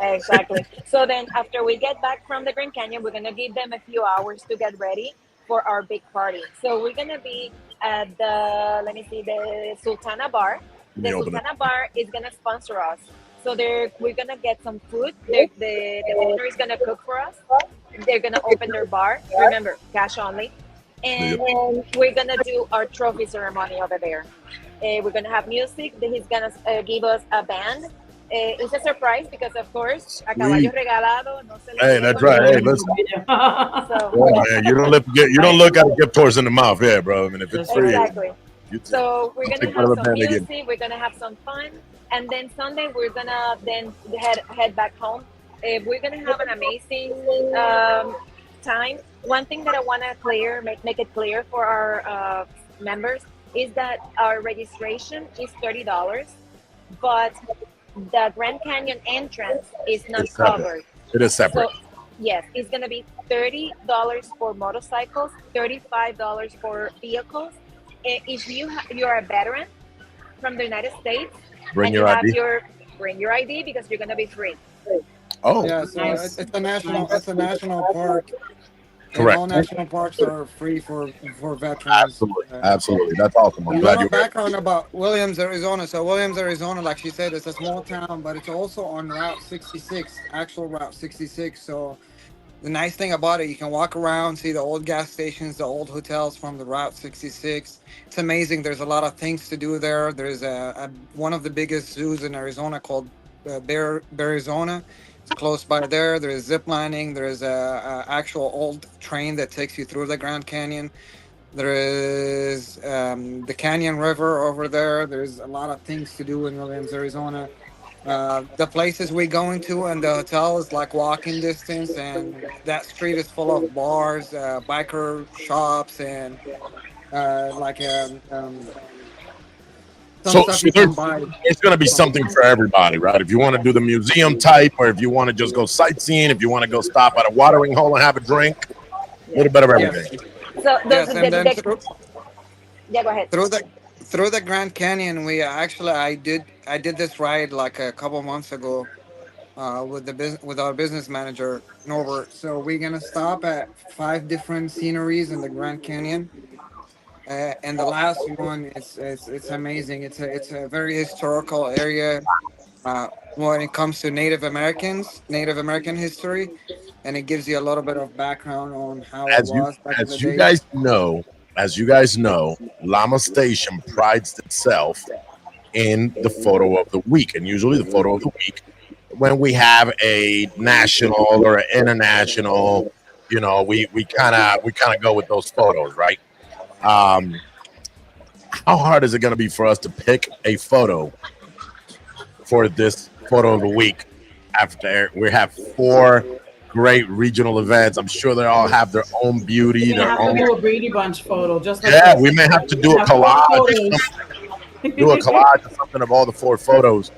Exactly. So then after we get back from the Grand Canyon, we're gonna give them a few hours to get ready for our big party. So we're gonna be at the the Sultana Bar. The Sultana Bar is gonna sponsor us. So we're gonna get some food. The owner is gonna cook for us. They're gonna open their bar. Remember, cash only. And we're gonna do our trophy ceremony over there. We're gonna have music. He's gonna give us a band. It's a surprise because, of course, a caballo regalado. No se le Hey, that's right. Hey, listen. So, Man, you don't look at a gift horse in the mouth, yeah, bro. I mean, if it's free, exactly. So we're I'll gonna take have whatever some band they music. give. We're gonna have some fun, and then Sunday we're gonna then head back home. We're gonna have an amazing time. One thing that I wanna make it clear for our members is that our registration is $30, but the Grand Canyon entrance is not It's separate. covered. It is separate. So, yes, it's gonna be $30 for motorcycles, $35 for vehicles. If you're a veteran from the United States, Bring and your you have ID. bring your ID because you're gonna be free. Oh, Yeah, so Nice. it's a national park. And correct. all national parks are free for veterans. Absolutely. That's awesome. A I'm glad little you're background about Williams, Arizona. So Williams, Arizona, like she said, it's a small town, but it's also on Route 66, actual Route 66. So the nice thing about it, you can walk around, see the old gas stations, the old hotels from the Route 66. It's amazing. There's a lot of things to do there. There's one of the biggest zoos in Arizona called Bearizona. It's close by there. There's zip lining. There's a actual old train that takes you through the Grand Canyon. There is the Canyon River over there. There's a lot of things to do in Williams, Arizona. The places we're going to and the hotel is like walking distance, and that street is full of bars, biker shops, and some stuff you can buy. there's going to be something for everybody, right? If you want to do the museum type, or if you want to just go sightseeing, if you want to go stop at a watering hole and have a drink, a little bit of everything. So Yes, and then yeah, go ahead. through the Grand Canyon, we actually I did this ride like a couple months ago with our business manager Norbert. So we're gonna stop at 5 different sceneries in the Grand Canyon. And the last one is it's amazing. It's a very historical area when it comes to Native American history, and it gives you a little bit of background on how it was back in the day. As you guys know, Lama Station prides itself in the photo of the week, and usually the photo of the week when we have a national or an international, we kind of go with those photos, right? How hard is it going to be for us to pick a photo for this photo of the week? After we have 4 great regional events, I'm sure they all have their own beauty. We have to do a Brady Bunch photo, just like yeah, this. we may have to do a collage. Do a collage or something of all the 4 photos.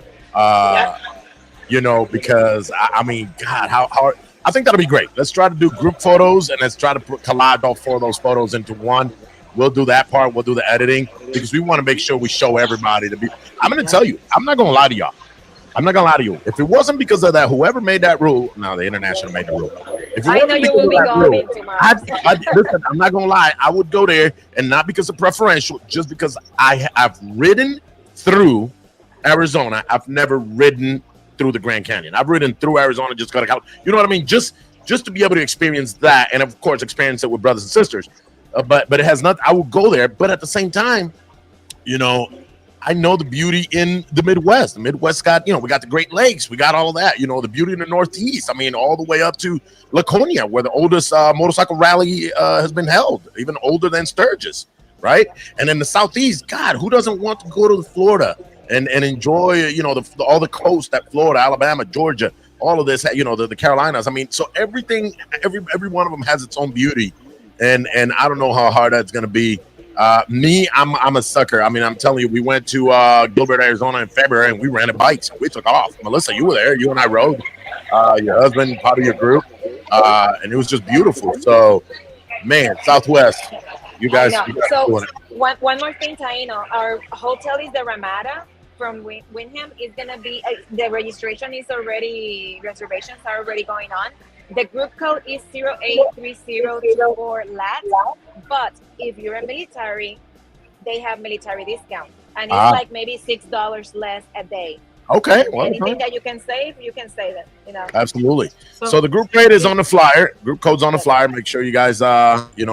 Because I mean, God, how hard. I think that'll be great. Let's try to do group photos and let's try to collage all 4 of those photos into one. We'll do that part. We'll do the editing because we want to make sure we show everybody I'm going to tell you, I'm not going to lie to y'all. I'm not gonna lie to you. If it wasn't because of that, whoever made that rule, no, the international made the rule. If it I know wasn't you because will of be that rule, going tomorrow. listen, I'm not gonna lie. I would go there, and not because of preferential, just because I've ridden through Arizona. I've never ridden through the Grand Canyon. I've ridden through Arizona, just got to California. You know what I mean? Just to be able to experience that, and of course, experience it with brothers and sisters. But it has not. I will go there, but at the same time, you know, I know the beauty in the Midwest. The Midwest got, we got the Great Lakes, we got all of that. The beauty in the Northeast. I mean, all the way up to Laconia, where the oldest motorcycle rally has been held, even older than Sturgis, right? And in the Southeast, God, who doesn't want to go to Florida and enjoy, all the coast at Florida, Alabama, Georgia, all of this, the Carolinas. I mean, so everything, every one of them has its own beauty, and I don't know how hard that's going to be. I'm a sucker. I mean, I'm telling you, we went to Gilbert, Arizona in February, and we rented bikes. We took off. Melissa, you were there. You and I rode. Your husband, part of your group, and it was just beautiful. So, man, Southwest, you guys So doing it. one more thing, Taino. Our hotel is the Ramada from Windham. Is gonna be the registration is already reservations are already going on. The group code is 083024 LAT. But if you're a military, they have military discount, and it's like maybe $6 less a day. Okay. Well, anything that you can save, you can save it. Absolutely. So the group rate is on the flyer. Group code's on the flyer. Make sure you guys, you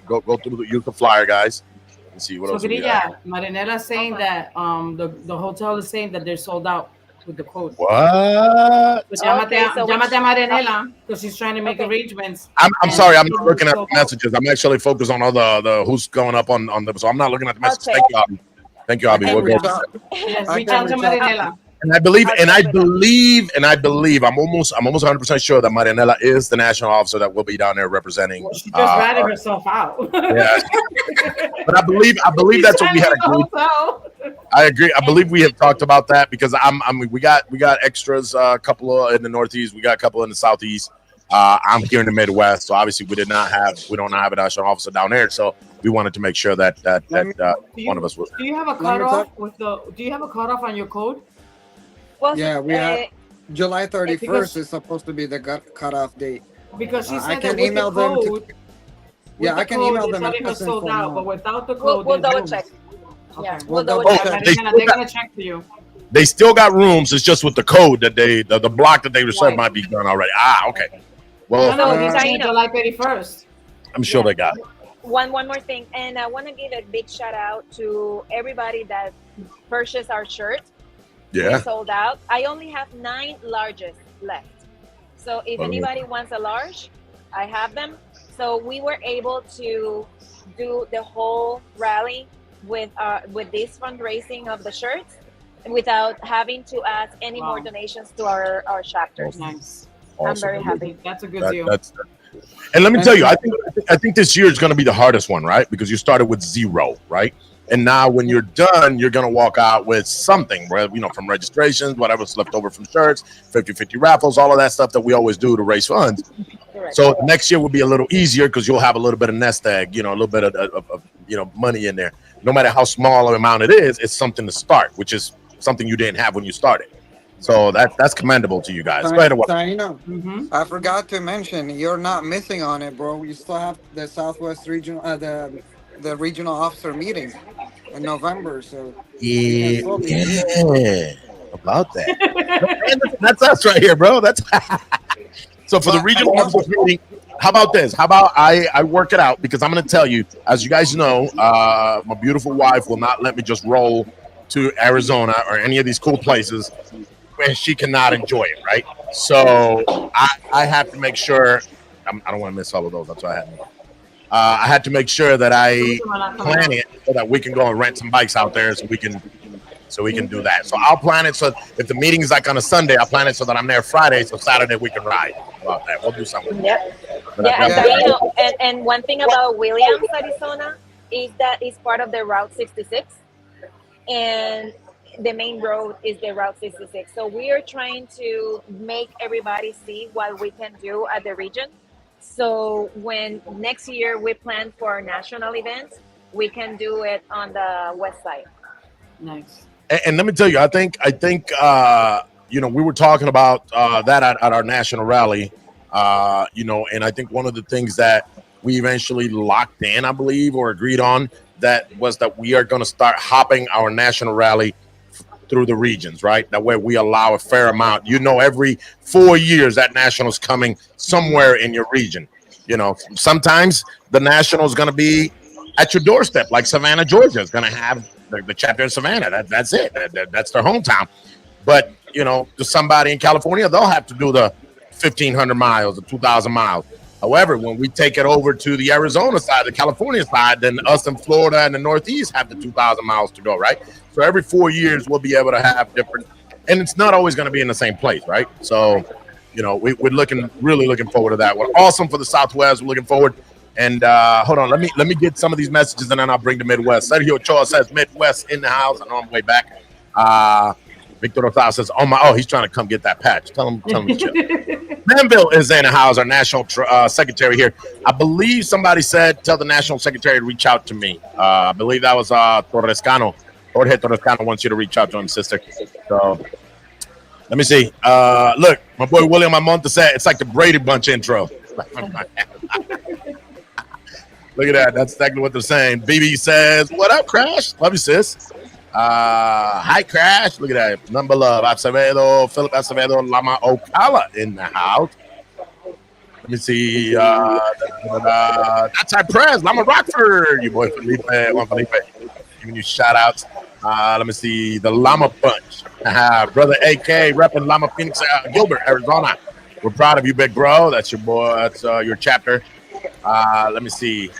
go through use the flyer, guys. Let's see what else. Grilla, Marinella's saying that the hotel is saying that they're sold out with the code. What? So llámate a Marinela because she's trying to make arrangements. I'm sorry, I'm not looking at the messages. I'm actually focused on all the who's going up on them. So I'm not looking at the messages. Okay. Thank you, Abby. We'll go. Yes, reach out to Marinela. And I believe, I'm almost 100% sure that Marianela is the national officer that will be down there representing. Well, she just ratted herself out. Yeah, but I believe that's what we had agreed. I agree. I believe we have talked about that because we got extras, a couple in the Northeast, we got a couple in the Southeast. I'm here in the Midwest, so obviously we don't have a national officer down there. So we wanted to make sure that one of us was. Do you have a cutoff Do you have a cutoff on your code? Well, yeah, we have July 31st is supposed to be the cutoff date. Because she said I can email them. I can email them. Sold out, but without the code, we'll double check. Okay. Yeah, we'll double check. They're gonna check for you. They still got rooms. It's just with the code that the block that they reserved might be done already. Okay. Well, he's saying July 31st. I'm sure they got it. One more thing, and I want to give a big shout out to everybody that purchased our shirt. Yeah. We sold out. I only have 9 larges left. So if anybody wants a large, I have them. So we were able to do the whole rally with this fundraising of the shirts without having to ask any more donations to our chapters. Nice. Awesome. I'm very happy. That's a good deal. And let me tell you, I think this year is going to be the hardest one, right? Because you started with 0, right? And now when you're done, you're going to walk out with something, from registrations, whatever's left over from shirts, 50-50 raffles, all of that stuff that we always do to raise funds. Correct. So next year will be a little easier because you'll have a little bit of nest egg, a little bit of money in there. No matter how small an amount it is, it's something to start, which is something you didn't have when you started. So that's commendable to you guys. Go ahead. I forgot to mention, you're not missing on it, bro. You still have the Southwest Regional, the regional officer meeting in November. So yeah, about that. That's us right here, bro. That's so for the regional officers meeting. How about this? How about I work it out, because I'm going to tell you, as you guys know, my beautiful wife will not let me just roll to Arizona or any of these cool places when she cannot enjoy it, right? So I have to make sure I don't want to miss all of those. That's why I had to make sure that I plan it so that we can go and rent some bikes out there so we can do that. So I'll plan it so if the meeting is like on a Sunday, I'll plan it so that I'm there Friday, so Saturday we can ride. About that, we'll do something. Yep. And one thing about Williams, Arizona, is that it's part of the Route 66, and the main road is the Route 66. So we are trying to make everybody see what we can do at the region. So when next year we plan for our national events, we can do it on the west side. Nice. And let me tell you, I think we were talking about that at our national rally, and I think one of the things that we eventually locked in, I believe, or agreed on, that was that we are going to start hopping our national rally through the regions, right? That way we allow a fair amount. Every 4 years that national's coming somewhere in your region. Sometimes the national is going to be at your doorstep, like Savannah, Georgia is going to have the chapter in Savannah. That's it. That's their hometown. But to somebody in California, they'll have to do the 1,500 miles, the 2,000 miles. However, when we take it over to the Arizona side, the California side, then us in Florida and the Northeast have the 2,000 miles to go, right? So every 4 years, we'll be able to have different, and it's not always going to be in the same place, right? So, we're really looking forward to that one. Awesome for the Southwest. We're looking forward. And hold on, let me get some of these messages, and then I'll bring the Midwest. Sergio Ochoa says Midwest in the house. I know I'm way back. Victor Otao says, he's trying to come get that patch. Tell him to chill. Manville is in the house, our national secretary here. I believe somebody said, tell the national secretary to reach out to me. I believe that was Torrescano. Jorge Torrescano wants you to reach out to him, sister. So let me see. Look, my boy William Amonte said it's like the Brady Bunch intro. Look at that. That's exactly what they're saying. BB says, what up, Crash? Love you, sis. Hi, Crash. Look at that. Number love. Acevedo, Philip Acevedo, Lama Ocala in the house. Let me see. That's our press. Lama Rockford. You boy Felipe. Juan Felipe. Giving you shout outs. Let me see. The Lama Bunch. Brother AK repping Lama Phoenix, Gilbert, Arizona. We're proud of you, big bro. That's your boy. That's your chapter. Let me see.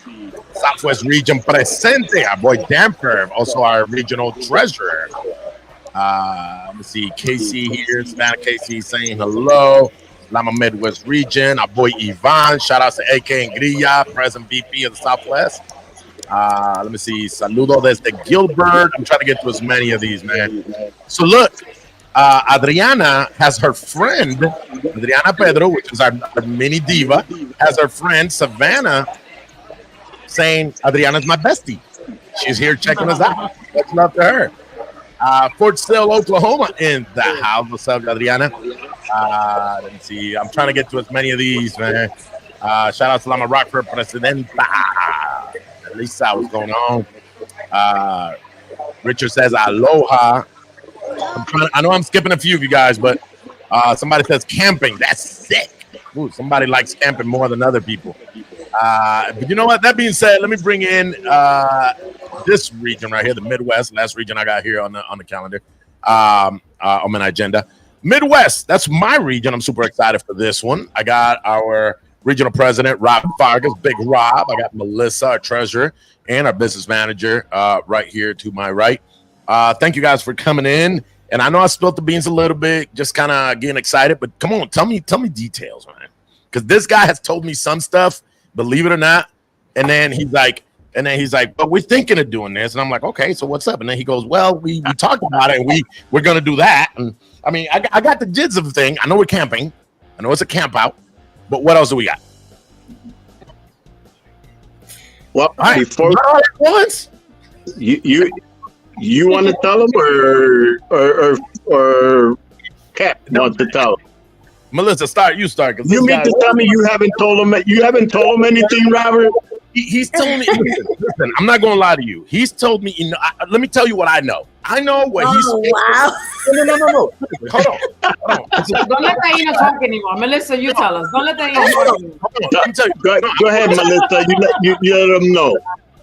Southwest Region Presente, our boy Damper, also our regional treasurer. Let me see. Casey here, Savannah Casey saying hello. Lama Midwest Region, our boy Ivan. Shout out to AK and Grilla, present VP of the Southwest. Let me see. Saludo desde Gilbert. I'm trying to get to as many of these, man. So look, Adriana has her friend, Adriana Pedro, which is our mini diva, has her friend Savannah saying, Adriana's my bestie. She's here checking us out. Much love to her. Fort Sill, Oklahoma in the house. What's up, Adriana? Let me see. I'm trying to get to as many of these, man. Shout out to Lama Rockford Presidenta. Lisa, what's going on? Richard says, aloha. I know I'm skipping a few of you guys, but somebody says camping. That's sick. Ooh, somebody likes camping more than other people. But you know what? That being said, let me bring in this region right here, the Midwest. Last region I got here on the calendar, on my agenda. Midwest. That's my region. I'm super excited for this one. I got our regional president, Rob Vargas, Big Rob. I got Melissa, our treasurer, and our business manager right here to my right. Thank you guys for coming in. And I know I spilled the beans a little bit, just kind of getting excited. But come on, tell me details, man. Because this guy has told me some stuff, believe it or not. And then he's like, but we're thinking of doing this. And I'm like, okay, so what's up? And then he goes, well, we talked about it, and we're going to do that. And I mean, I got the jids of the thing. I know we're camping. I know it's a camp out. But what else do we got? Well, all right. Before you want to tell them or Cap wants to tell them? Melissa, you start. You mean to tell me you haven't told him anything, Robert? He's told me. Listen, I'm not going to lie to you. He's told me. Let me tell you what I know. I know what he's. Wow. No. Hold on. Don't let Taina talk anymore. Melissa, you tell us. Don't let Taina talk anymore. Let me tell you. Go ahead, Melissa. You let them know.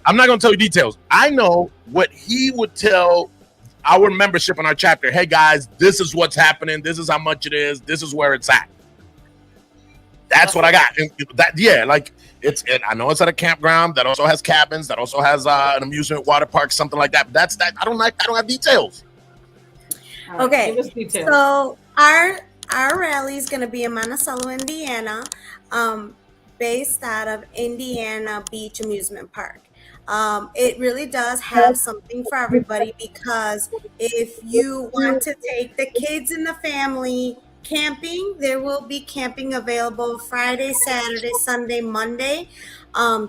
I'm not going to tell you details. I know what he would tell our membership in our chapter. Hey, guys, this is what's happening. This is how much it is. This is where it's at. That's what I got. I know it's at a campground that also has cabins, that also has an amusement water park, something like that. But that's that. I don't have details. Okay, so our rally is going to be in Monticello, Indiana, based out of Indiana Beach Amusement Park. It really does have something for everybody, because if you want to take the kids and the family camping, there will be camping available Friday, Saturday, Sunday, Monday.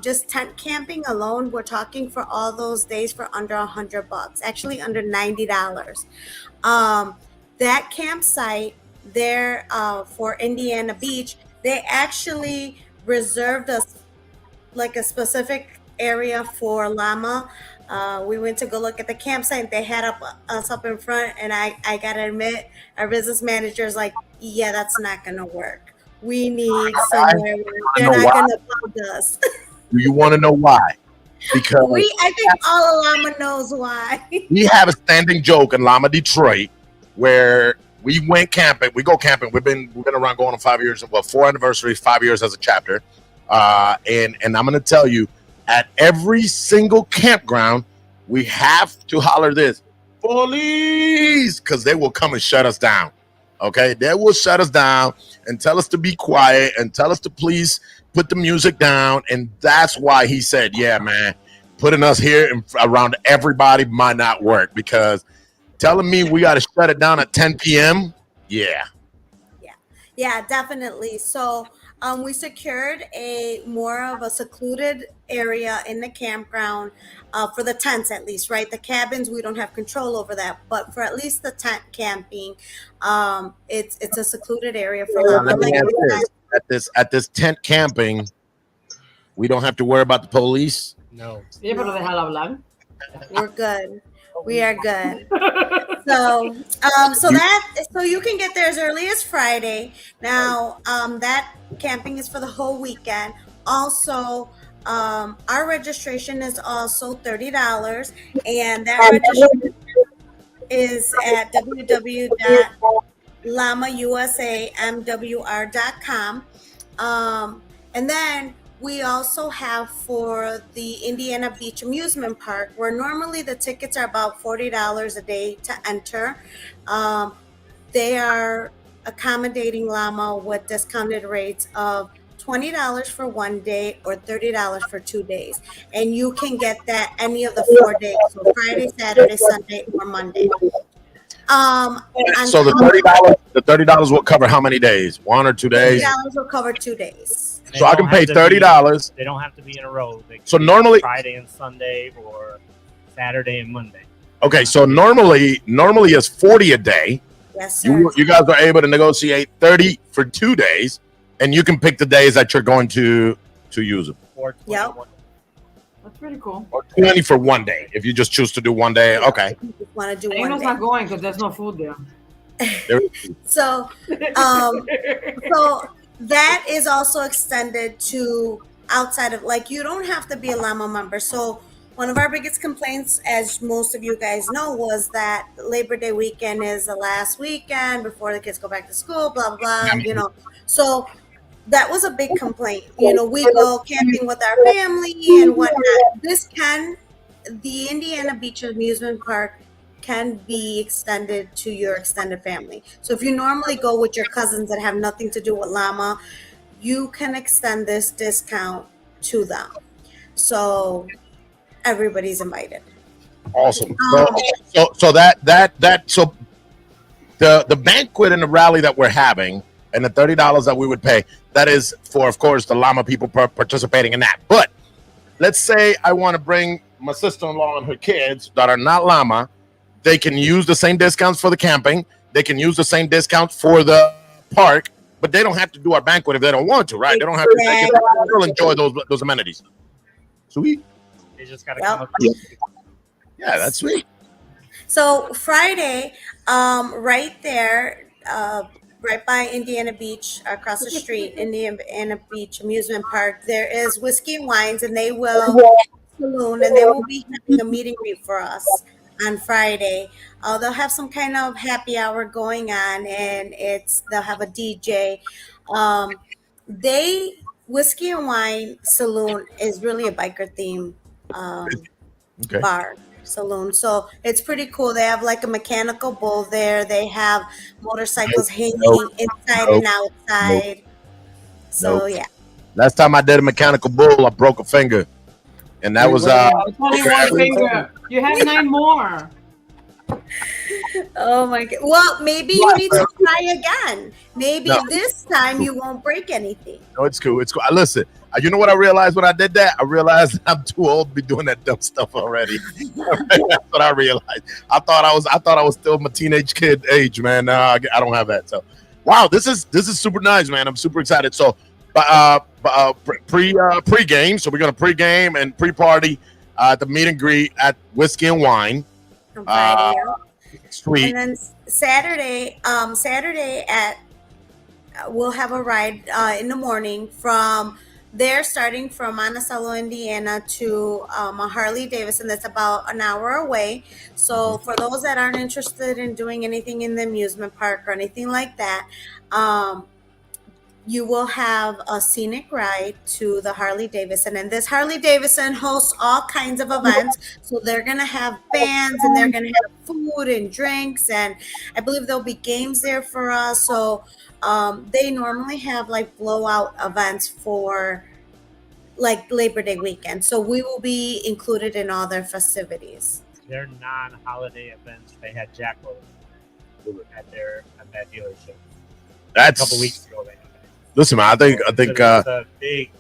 Just tent camping alone, we're talking for all those days for under $100, actually under $90. That campsite there for Indiana Beach, they actually reserved us like a specific area for llama. We went to go look at the campsite. They had us up in front, and I gotta admit, our business manager is like, "Yeah, that's not gonna work. We need somewhere where they're not gonna bug us." Do you want to know why? Because I think all of Llama knows why. we have a standing joke in Lama, Detroit, where we went camping. We go camping. We've been around going on 5 years. Well, 4 anniversaries, 5 years as a chapter. And I'm going to tell you, at every single campground, we have to holler this, police, because they will come and shut us down. Okay, they will shut us down and tell us to be quiet and tell us to please put the music down. And that's why he said, yeah, man, putting us here and around everybody might not work, because telling me we got to shut it down at 10 p.m. Yeah, definitely. So we secured a more of a secluded area in the campground for the tents, at least, right? The cabins, we don't have control over that, but for at least the tent camping, it's a secluded area for them. At this tent camping, we don't have to worry about the police. No. Sí, pero déjala hablar. We're good. We are good. So you can get there as early as Friday. Now, that camping is for the whole weekend. Also, our registration is also $30, and that registration is at www.lamausamwr.com. And then we also have for the Indiana Beach Amusement Park, where normally the tickets are about $40 a day to enter. They are accommodating Lama with discounted rates of $20 for 1 day or $30 for 2 days. And you can get that any of the 4 days, so Friday, Saturday, Sunday, or Monday. So the $30 will cover how many days? 1 or 2 days? $30 will cover 2 days. So I can pay $30. They don't have to be in a row. So normally Friday and Sunday or Saturday and Monday. Okay, so normally it's 40 a day. Yes, sir. You guys are able to negotiate 30 for 2 days, and you can pick the days that you're going to use them. Yep. That's pretty cool. Or 20 for 1 day if you just choose to do 1 day. Okay. Want to do Amos 1 day? not going because there's no food there. So that is also extended to outside of, like, you don't have to be a Lama member. So one of our biggest complaints, as most of you guys know, was that Labor Day weekend is the last weekend before the kids go back to school, blah, blah, blah, So that was a big complaint. We go camping with our family and whatnot. The Indiana Beach Amusement Park can be extended to your extended family. So if you normally go with your cousins that have nothing to do with Lama, you can extend this discount to them. So everybody's invited. Awesome. So the banquet and the rally that we're having and the $30 that we would pay, that is for, of course, the Lama people participating in that. But let's say I want to bring my sister-in-law and her kids that are not Lama. They can use the same discounts for the camping. They can use the same discounts for the park, but they don't have to do our banquet if they don't want to, right? They don't have to. They can still enjoy those amenities. Sweet. They just gotta come up. Yeah, that's sweet. So Friday, right there, right by Indiana Beach, across the street, Indiana Beach Amusement Park, there is Whiskey and Wines, and they will be having a meet and greet for us on Friday. They'll have some kind of happy hour going on, and they'll have a DJ. Whiskey and Wine Saloon is really a biker theme bar saloon, so it's pretty cool. They have like a mechanical bull there. They have motorcycles hanging inside and outside. So yeah. Last time I did a mechanical bull, I broke a finger, and that was only one finger. You have 9 more. Oh my god. Well, maybe you need to try again. Maybe this time you won't break anything. No, it's cool. It's cool. Listen, you know what I realized when I did that? I realized I'm too old to be doing that dumb stuff already. That's what I realized. I thought I was still my teenage kid age, man. No, I don't have that. So, wow, this is super nice, man. I'm super excited. So, pre-game. So we're gonna pre-game and pre-party the meet and greet at Whiskey and Wine. Street. And then Saturday at we'll have a ride in the morning from there, starting from Monticello, Indiana to a Harley Davidson that's about an hour away. So for those that aren't interested in doing anything in the amusement park or anything like that, you will have a scenic ride to the Harley Davidson. And this Harley Davidson hosts all kinds of events. So they're going to have bands and they're going to have food and drinks. And I believe there'll be games there for us. So they normally have like blowout events for like Labor Day weekend. So we will be included in all their festivities. Their non-holiday events, they had Jackal at that dealership. That's a couple weeks ago. Listen, man, I think it's a big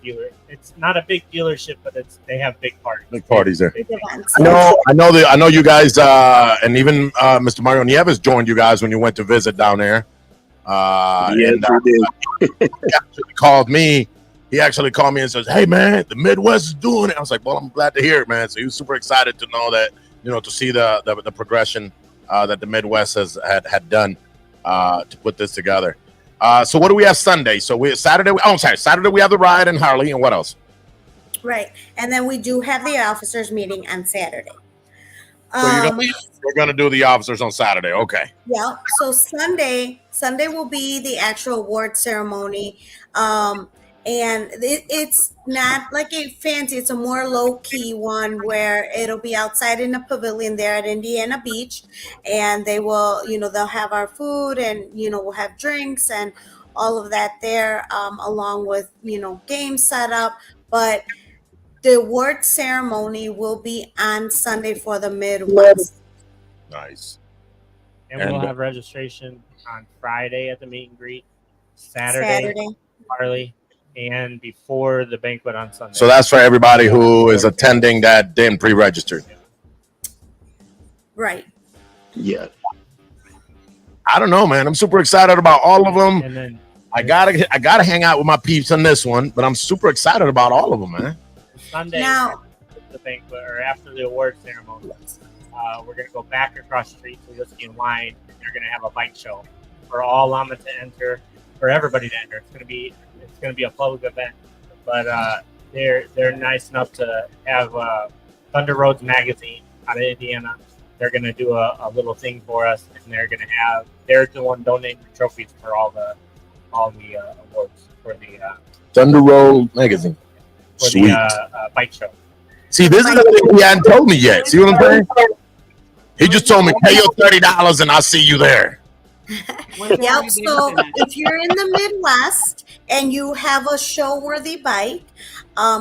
dealer. It's not a big dealership, but they have big parties. Big parties there. Big events. I know you guys, and even Mr. Mario Nieves joined you guys when you went to visit down there. Yes, he actually called me. He actually called me and says, "Hey, man, the Midwest is doing it." I was like, "Well, I'm glad to hear it, man." So he was super excited to know that, to see the progression that the Midwest had done to put this together. So what do we have Sunday? So Saturday we have the ride and Harley, and what else? Right. And then we do have the officers meeting on Saturday. So you're gonna do the officers on Saturday. Okay. Yeah. So Sunday will be the actual award ceremony. And it's not like a fancy, it's a more low-key one where it'll be outside in the pavilion there at Indiana Beach, and they will, they'll have our food and, we'll have drinks and all of that there, along with, games set up. But the award ceremony will be on Sunday for the Midwest. Nice. And we'll have registration on Friday at the meet and greet, Saturday. Harley, and before the banquet on Sunday. So that's for everybody who is attending that didn't pre-register. Right. Yeah. I don't know, man. I'm super excited about all of them. And then I gotta hang out with my peeps on this one, but I'm super excited about all of them, man. Sunday, now, the banquet or after the award ceremony, we're gonna go back across the street to Whiskey and Wine, and they're gonna have a bike show for all Lama to enter, for everybody to enter. It's gonna be a public event, but they're nice enough to have Thunder Roads magazine out of Indiana. They're gonna do a little thing for us, and they're the one donating the trophies for all the awards for the Thunder Road magazine. for Sweet. the bike show. See, this is the thing he hadn't told me yet. See what I'm saying? He just told me, pay your $30 and I'll see you there. Yep. So if you're in the Midwest and you have a show-worthy bike,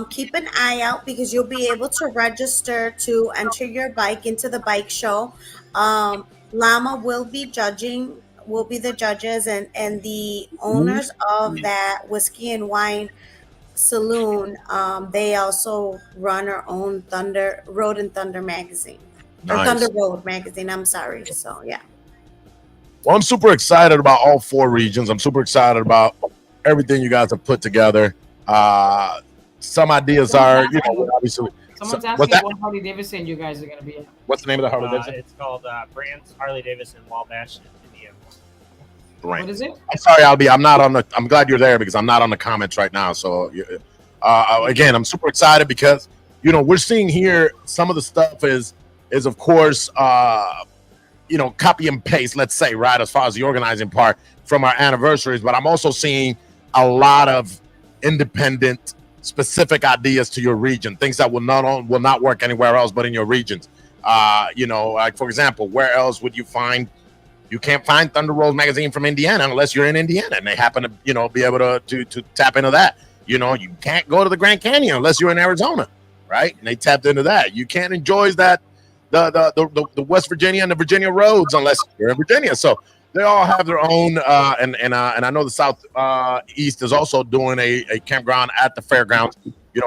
keep an eye out because you'll be able to register to enter your bike into the bike show. Lama will be the judges, and the owners of that Whiskey and Wine Saloon, they also run our own Road and Thunder magazine. Or Nice. Thunder Road magazine, I'm sorry. So yeah. Well, I'm super excited about all four regions. I'm super excited about everything you guys have put together. Some ideas are, obviously. Someone's what's asking that? what Harley Davidson you guys are going to be at. What's the name of the Harley Davidson? It's called Brands Harley Davidson Wabash, Indiana. Right. What is it? I'm sorry, I'm not on the. I'm glad you're there because I'm not on the comments right now. So, again, I'm super excited because we're seeing here some of the stuff is of course copy and paste. Let's say right as far as the organizing part from our anniversaries, but I'm also seeing a lot of independent, specific ideas to your region, things that will not work anywhere else but in your regions. Like for example, where else would you find? You can't find Thunder Road magazine from Indiana unless you're in Indiana, and they happen to be able to tap into that. You can't go to the Grand Canyon unless you're in Arizona, right? And they tapped into that. You can't enjoy that the West Virginia and the Virginia roads, unless you're in Virginia. So they all have their own, and I know the South East is also doing a campground at the fairgrounds.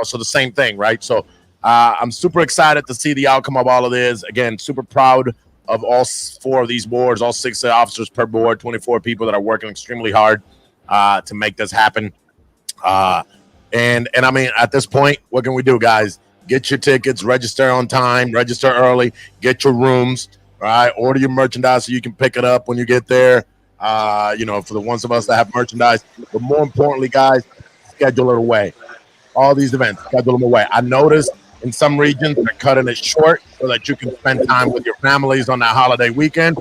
So the same thing, right? So I'm super excited to see the outcome of all of this. Again, super proud of all 4 of these boards, all 6 officers per board, 24 people that are working extremely hard to make this happen. And I mean, at this point, what can we do, guys? Get your tickets, register on time, register early, get your rooms, all right? Order your merchandise so you can pick it up when you get there. For the ones of us that have merchandise, but more importantly, guys, schedule it away. All these events, schedule them away. I noticed in some regions they're cutting it short so that you can spend time with your families on that holiday weekend.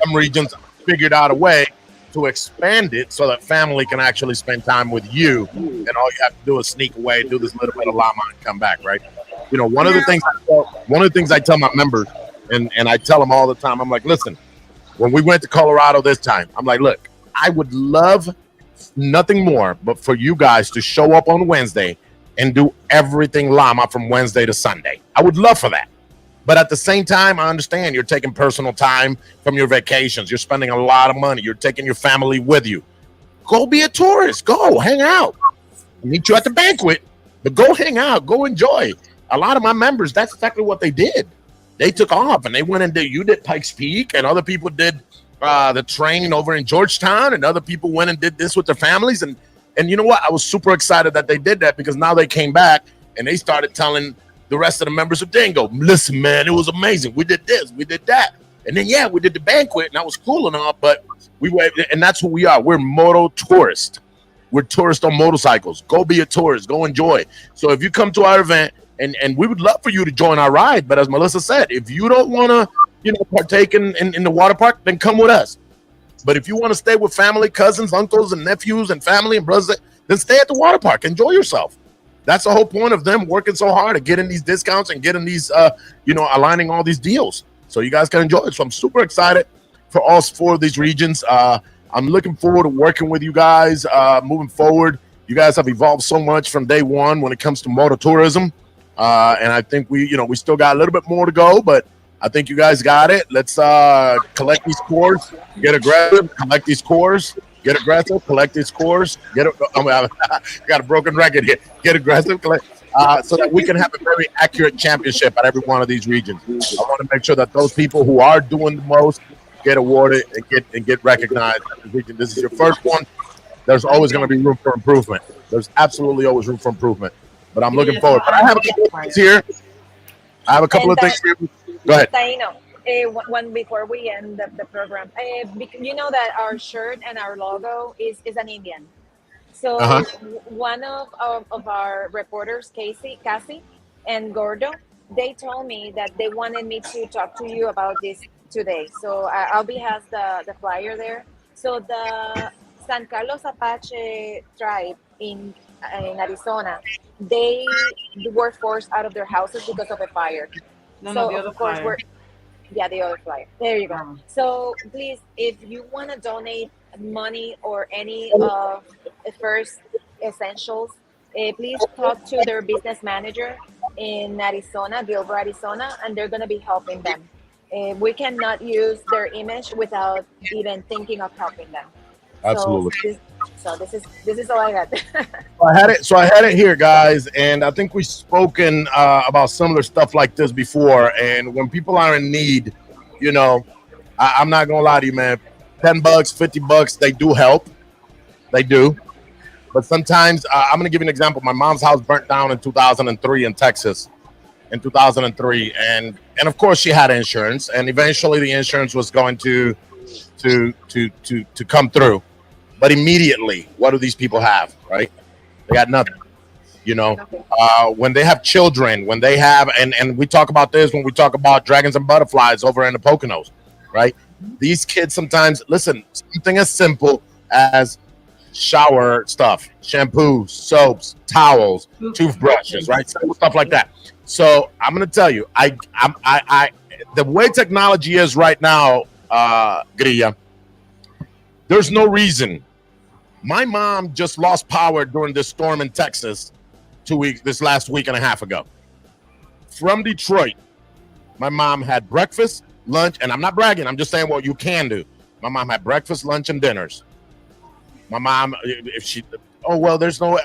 Some regions figured out a way to expand it so that family can actually spend time with you, and all you have to do is sneak away, do this little bit of llama, and come back, right? One of the things I tell my members, and I tell them all the time, I'm like, listen, when we went to Colorado this time, I'm like, look, I would love nothing more but for you guys to show up on Wednesday and do everything llama from Wednesday to Sunday. I would love for that. But at the same time, I understand you're taking personal time from your vacations. You're spending a lot of money. You're taking your family with you. Go be a tourist. Go hang out. I'll meet you at the banquet, but go hang out. Go enjoy. A lot of my members, that's exactly what they did. They took off and they went and you did Pikes Peak, and other people did the train over in Georgetown, and other people went and did this with their families. And you know what? I was super excited that they did that, because now they came back and they started telling the rest of the members of Dingo, listen, man, it was amazing. We did this, we did that. And then, we did the banquet, and that was cool and all, but and that's who we are. We're moto tourists. We're tourists on motorcycles. Go be a tourist. Go enjoy. So if you come to our event, and we would love for you to join our ride, but as Melissa said, if you don't want to, partake in the water park, then come with us. But if you want to stay with family, cousins, uncles, and nephews, and family and brothers, then stay at the water park. Enjoy yourself. That's the whole point of them working so hard at getting these discounts and getting these, aligning all these deals so you guys can enjoy it. So I'm super excited for all 4 of these regions. I'm looking forward to working with you guys moving forward. You guys have evolved so much from day one when it comes to motor tourism. And I think we still got a little bit more to go, but I think you guys got it. Let's collect these scores, get aggressive, collect these scores. Get aggressive, collect these scores. I got a broken record here. Get aggressive, collect, so that we can have a very accurate championship at every one of these regions. I want to make sure that those people who are doing the most get awarded and get recognized at the region. This is your first one. There's always going to be room for improvement. There's absolutely always room for improvement. But I'm looking forward. But I have a couple of things here. Go ahead. Taino, one before we end the program, you know that our shirt and our logo is an Indian. So one of our reporters, Cassie and Gordo, they told me that they wanted me to talk to you about this today. So Albie has the flyer there. So the San Carlos Apache tribe in Arizona, they were forced out of their houses because of a fire. The other flyer. The other flyer. There you go. So please, if you want to donate money or any of the first essentials, please talk to their business manager in Arizona, Gilbert, Arizona, and they're going to be helping them. We cannot use their image without even thinking of helping them. Absolutely. So this is all I got. So I had it here, guys, and I think we've spoken about similar stuff like this before. And when people are in need, I'm not gonna lie to you, man. $10, $50, they do help. They do. But sometimes I'm gonna give you an example. My mom's house burnt down in 2003 in Texas. In 2003, and of course she had insurance, and eventually the insurance was going to come through. But immediately, what do these people have, right? They got nothing. When they have children, when they have, and we talk about this when we talk about dragons and butterflies over in the Poconos, right? These kids sometimes, listen, something as simple as shower stuff, shampoo, soaps, towels, toothbrushes, right? Simple stuff like that. So I'm going to tell you, the way technology is right now, Grilla, there's no reason. My mom just lost power during this storm in Texas this last week and a half ago. From Detroit, My mom had breakfast, lunch, and I'm not bragging. I'm just saying what you can do. My mom had breakfast, lunch, and dinners. My mom, if she, oh, well, there's no,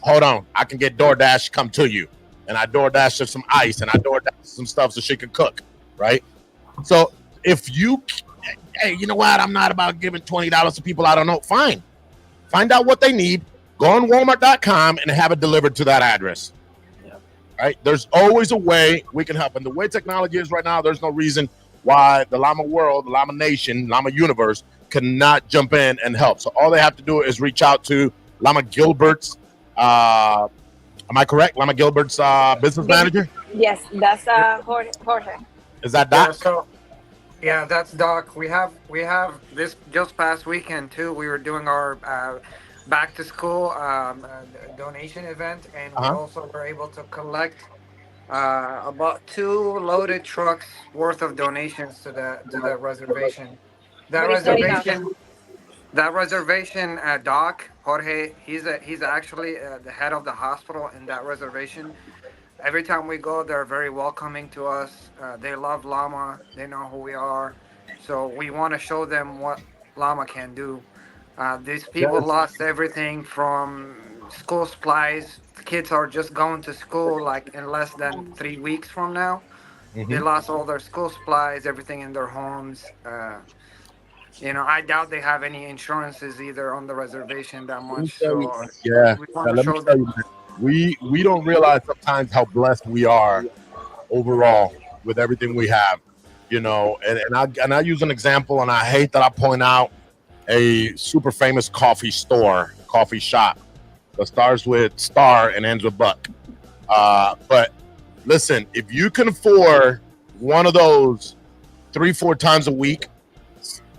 hold on. I can get DoorDash come to you. And I DoorDash her some ice and I DoorDash some stuff so she can cook, right? So if you, hey, you know what? I'm not about giving $20 to people I don't know. Fine. Find out what they need. Go on Walmart.com and have it delivered to that address. Right? There's always a way we can help. And the way technology is right now, there's no reason why the Lama world, the Lama Nation, Lama universe cannot jump in and help. So all they have to do is reach out to Lama Gilbert's, am I correct? Lama Gilbert's business manager? Yes, that's Jorge. Is that Doc? Yeah, that's Doc. We have this just past weekend too. We were doing our back to school donation event, and we also were able to collect about 2 loaded trucks worth of donations to the reservation. That reservation, Doc Jorge, he's actually the head of the hospital in that reservation. Every time we go, they're very welcoming to us. They love Lama. They know who we are. So we want to show them what Lama can do. These people lost everything from school supplies. Kids are just going to school like in less than 3 weeks from now. They lost all their school supplies, everything in their homes. I doubt they have any insurances either on the reservation that much. So yeah, we want to let me show tell them. you, we don't realize sometimes how blessed we are overall with everything we have, and I use an example, and I hate that I point out a super famous coffee shop that starts with Star and ends with Buck. But listen, if you can afford one of those 3-4 times a week,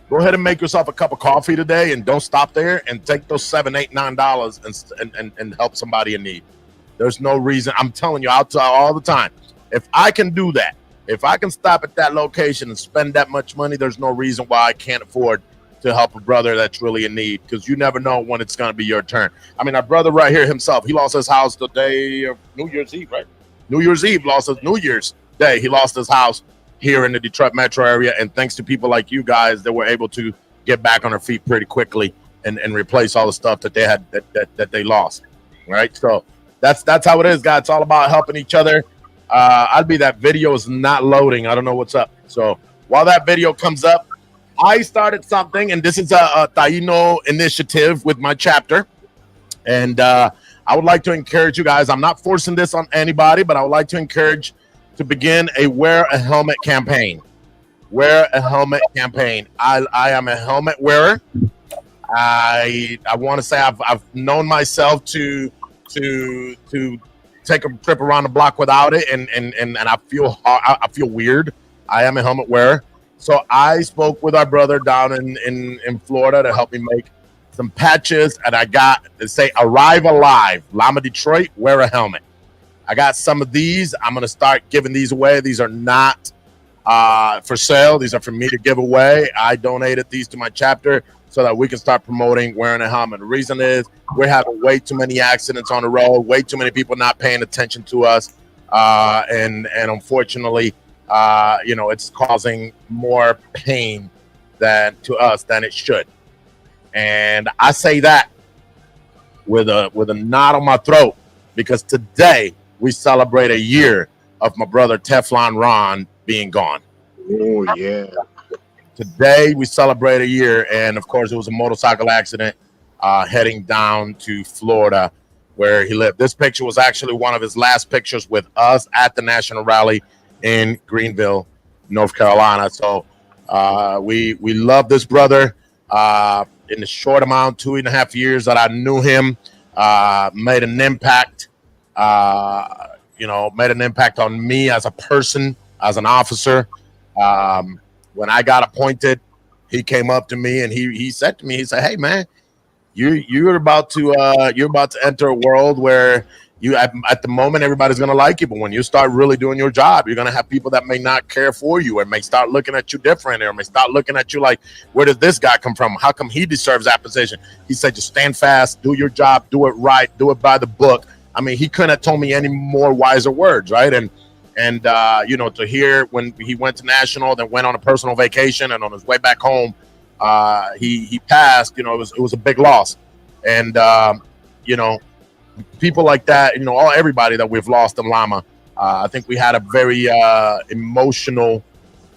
go ahead and make yourself a cup of coffee today, and don't stop there, and take those $7, $8, $9 and help somebody in need. There's no reason. I'm telling you, I'll tell all the time. If I can do that, if I can stop at that location and spend that much money, there's no reason why I can't afford to help a brother that's really in need, because you never know when it's going to be your turn. I mean, our brother right here himself, he lost his house the day of New Year's Eve, right? New Year's Eve, lost his New Year's Day. He lost his house here in the Detroit metro area, and thanks to people like you guys, they were able to get back on their feet pretty quickly and replace all the stuff that they had that they lost. Right? So that's how it is, guys. It's all about helping each other. That video is not loading. I don't know what's up. So while that video comes up, I started something, and this is a Taino initiative with my chapter, and I would like to encourage you guys. I'm not forcing this on anybody, but I would like to encourage to begin a wear a helmet campaign. Wear a helmet campaign. I am a helmet wearer. I want to say I've known myself to take a trip around the block without it, and I feel weird. I am a helmet wearer. So I spoke with our brother down in Florida to help me make some patches, and I got to say "Arrive Alive, Lama Detroit, wear a helmet." I got some of these. I'm going to start giving these away. These are not for sale. These are for me to give away. I donated these to my chapter so that we can start promoting wearing a helmet. The reason is we're having way too many accidents on the road, way too many people not paying attention to us. And unfortunately, it's causing more pain to us than it should. And I say that with a knot on my throat, because today we celebrate a year of my brother Teflon Ron being gone. Oh, yeah. Today we celebrate a year, and of course it was a motorcycle accident heading down to Florida where he lived. This picture was actually one of his last pictures with us at the national rally in Greenville, North Carolina. So we love this brother. In the short amount, 2.5 years that I knew him, made an impact. Made an impact on me as a person, as an officer. When I got appointed, he came up to me and he said to me, he said, "Hey man, you're about to enter a world where at the moment everybody's gonna like you, but when you start really doing your job, you're gonna have people that may not care for you, or may start looking at you different, or may start looking at you like, where did this guy come from? How come he deserves that position?" He said, "Just stand fast, do your job, do it right, do it by the book." I mean, he couldn't have told me any more wiser words, right? And And to hear when he went to national, then went on a personal vacation, and on his way back home, he passed. It was a big loss, and people like that, everybody that we've lost in Lama. I think we had a very emotional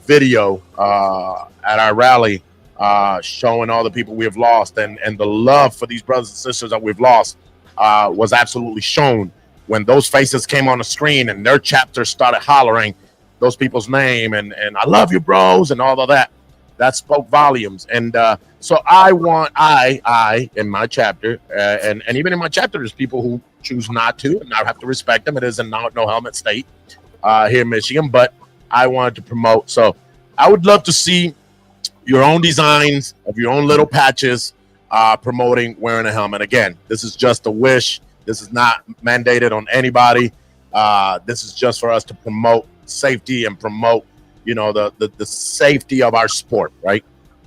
video at our rally showing all the people we have lost, and the love for these brothers and sisters that we've lost was absolutely shown when those faces came on the screen and their chapters started hollering those people's name and I love you, bros, and all of that. That spoke volumes. And so I in my chapter, and even in my chapter, there's people who choose not to, and I have to respect them. It is a no helmet state here in Michigan, but I wanted to promote. So I would love to see your own designs of your own little patches promoting wearing a helmet. Again, this is just a wish. This is not mandated on anybody. This is just for us to promote safety and promote, the safety of our sport, right?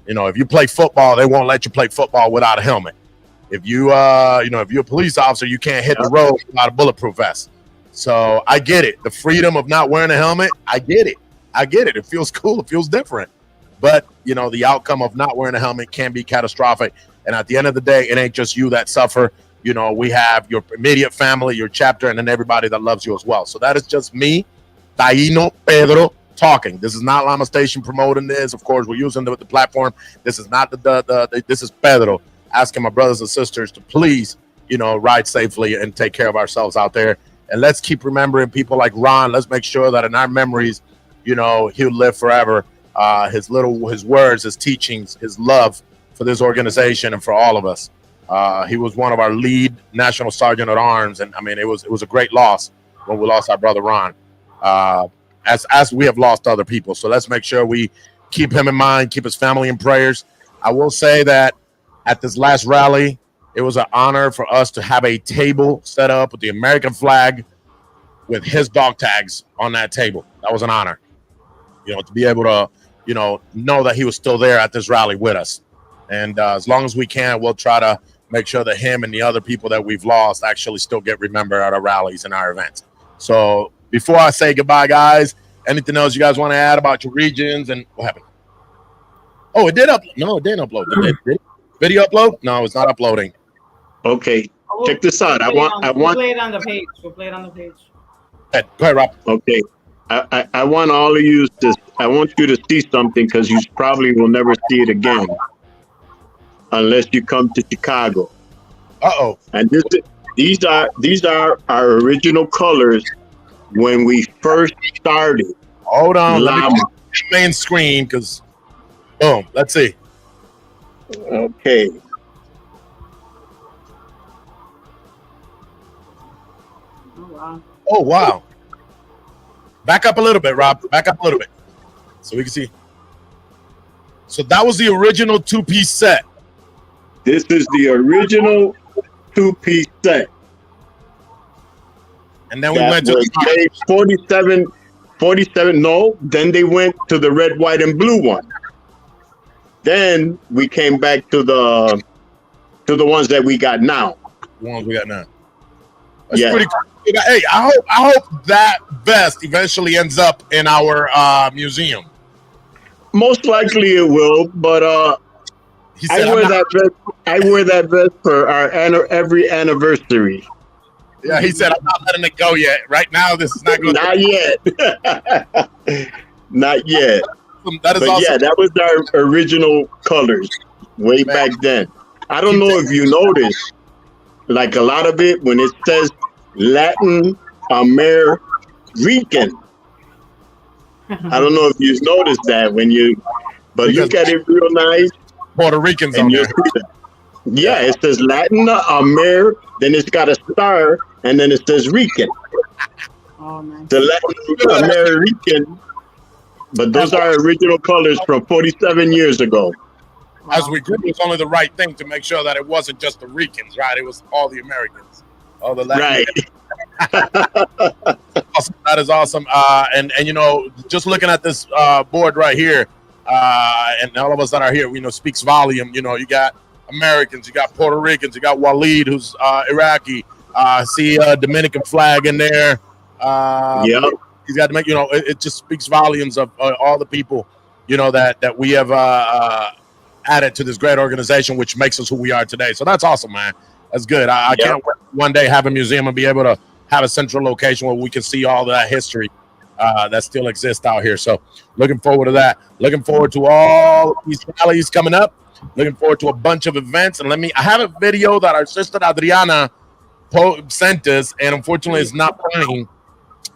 If you play football, they won't let you play football without a helmet. If you, if you're a police officer, you can't hit the road without a bulletproof vest. So I get it. The freedom of not wearing a helmet, I get it. It feels cool. It feels different. But, the outcome of not wearing a helmet can be catastrophic. And at the end of the day, it ain't just you that suffer. We have your immediate family, your chapter, and then everybody that loves you as well. So that is just me, Taino Pedro, talking. This is not Lama Station promoting this. Of course, we're using the platform. This is not this is Pedro asking my brothers and sisters to please, ride safely and take care of ourselves out there. And let's keep remembering people like Ron. Let's make sure that in our memories, he'll live forever. His words, his teachings, his love for this organization and for all of us. He was one of our lead national sergeant at arms, and it was a great loss when we lost our brother Ron. As we have lost other people, so let's make sure we keep him in mind, keep his family in prayers. I will say that at this last rally, it was an honor for us to have a table set up with the American flag with his dog tags on that table. That was an honor, to be able to, know that he was still there at this rally with us. And as long as we can, we'll try to make sure that him and the other people that we've lost actually still get remembered at our rallies and our events. So before I say goodbye, guys, anything else you guys want to add about your regions and what happened? Oh, it did upload. No, it didn't upload. Did it? Video upload? No, it's not uploading. Okay, check this out. We'll play it on the page. We'll play it on the page. Go ahead, Rob. Okay. I want all of you I want you to see something because you probably will never see it again unless you come to Chicago. Uh-oh. And these are our original colors when we first started. Hold on, let me main screen because boom, let's see. Okay. Oh wow. Back up a little bit, Rob. Back up a little bit. So we can see. So that was the original two-piece set. This is the original two-piece set. And then we went to 47. No, then they went to the red, white, and blue one. Then we came back to the ones that we got now. The ones we got now. That's pretty cool. Hey, I hope that vest eventually ends up in our museum. Most likely it will, but I wear that vest for our every anniversary. Yeah, he said I'm not letting it go yet. Right now, this is not going. Not yet. Not yet. That is but awesome. Yeah, that was our original colors way back then. I don't know if you noticed, like a lot of it when it says Latin American. I don't know if you noticed that but look at it real nice. Puerto Ricans on there. Yeah, it says Latin then it's got a star, and then it says Rican. Oh, man. The Latin American, but those are original colors from 47 years ago. As we grew, it was only the right thing to make sure that it wasn't just the Ricans, right? It was all the Americans. All the Latin. Right. Awesome. That is awesome. And just looking at this board right here, and all of us that are here, speaks volume. You got Americans, you got Puerto Ricans, you got Waleed, who's Iraqi. See a Dominican flag in there. Yep. He's got to make, it just speaks volumes of all the people, that we have added to this great organization, which makes us who we are today. So that's awesome, man. That's good. I can't wait one day have a museum and be able to have a central location where we can see all that history that still exists out here. So looking forward to that. Looking forward to all these rallies coming up. Looking forward to a bunch of events. And I have a video that our sister Adriana sent us, and unfortunately it's not playing.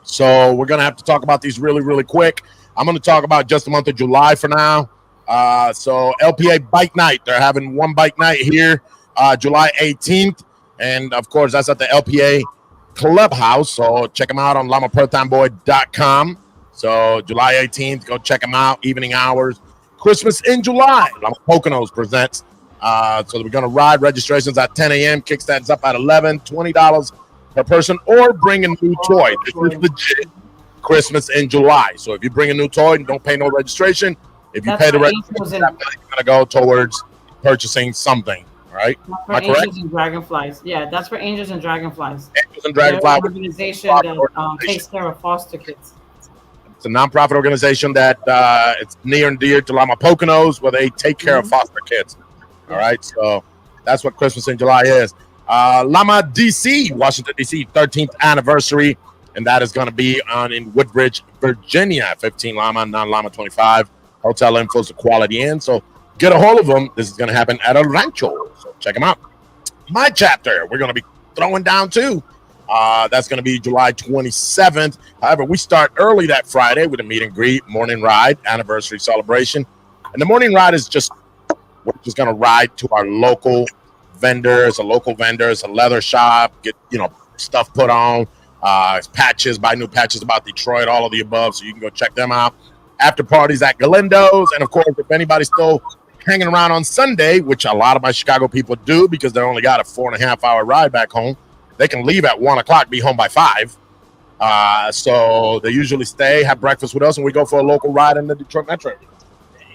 So we're going to have to talk about these really, really quick. I'm going to talk about just the month of July for now. So LPA Bike Night, they're having one bike night here, July 18th. And, of course, that's at the LPA Clubhouse. So check them out on lamaprotonboy.com. So July 18th, go check them out, evening hours. Christmas in July, Lama Poconos presents. So we're going to ride. Registrations at 10 a.m. Kickstand's up at 11, $20 per person, or bring a new toy. This is legit Christmas in July. So if you bring a new toy and don't pay no registration, if you pay the registration, that's going to go towards purchasing something, right? For Angels and Dragonflies. Yeah, that's for Angels and Dragonflies. Angels and Dragonflies. They're an organization that takes care of foster kids. It's a nonprofit organization that it's near and dear to Lama Poconos, where they take care of foster kids. All right, so that's what Christmas in July is. Lama DC, Washington, D.C., 13th anniversary, and that is going to be in Woodbridge, Virginia, 15 Lama, non-Lama 25. Hotel info is the Quality Inn, so get a hold of them. This is going to happen at a rancho, so check them out. My chapter, we're going to be throwing down too. That's going to be July 27th. However, we start early that Friday with a meet and greet, morning ride, anniversary celebration. And the morning ride is we're just going to ride to our local vendors, a leather shop, get, stuff put on, patches, buy new patches about Detroit, all of the above. So you can go check them out. After parties at Galindo's. And of course, if anybody's still hanging around on Sunday, which a lot of my Chicago people do because they only got a 4.5 hour ride back home, they can leave at 1 o'clock, be home by 5. So they usually stay, have breakfast with us, and we go for a local ride in the Detroit metro.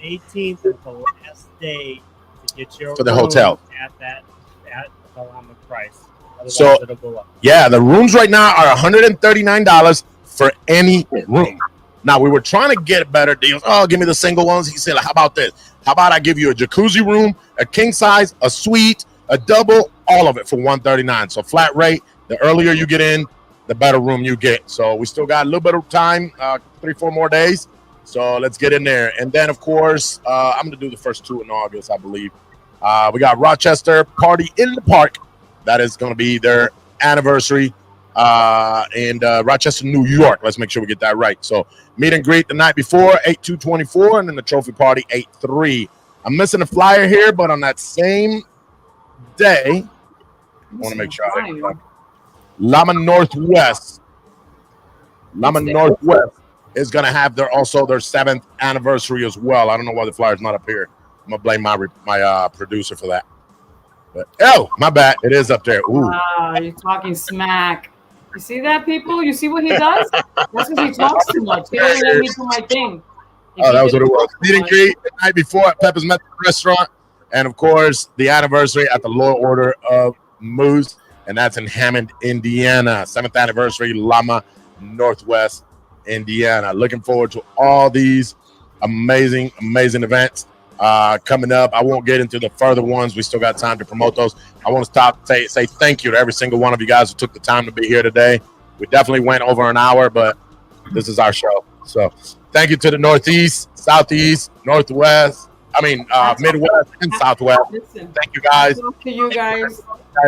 The 18th is the last day to get your for the hotel at the Lama price. Otherwise, so it'll go up. Yeah, the rooms right now are $139 for any room. Now we were trying to get better deals. Oh, give me the single ones. He said, how about this? How about I give you a jacuzzi room, a king size, a suite, a double, all of it for $139. So flat rate. The earlier you get in, the better room you get. So we still got a little bit of time, 3-4 more days. So let's get in there. And then, of course, I'm going to do the first 2 in August, I believe. We got Rochester Party in the Park. That is going to be their anniversary in Rochester, New York. Let's make sure we get that right. So meet and greet the night before, 8/2/24, and then the trophy party, 8/3. I'm missing a flyer here, but on that same day, I want to make sure I have it. Lama Northwest is going to have their 7th anniversary as well. I don't know why the flyer's not up here. I'm going to blame my producer for that. But, my bad. It is up there. Ooh. Wow, you're talking smack. You see that, people? You see what he does? That's because he talks too much. He doesn't let me do my thing. That was what it was. Meet and greet the night before at Pepper's Mexican Restaurant. And, of course, the anniversary at the Loyal Order of Moose. And that's in Hammond, Indiana. 7th anniversary, Lama Northwest, Indiana. Looking forward to all these amazing events coming up. I won't get into the further ones. We still got time to promote those. I want to say thank you to every single one of you guys who took the time to be here today. We definitely went over an hour, but this is our show. So thank you to the Northeast, Southeast, Northwest. Midwest and Southwest. Listen, thank you guys. To you guys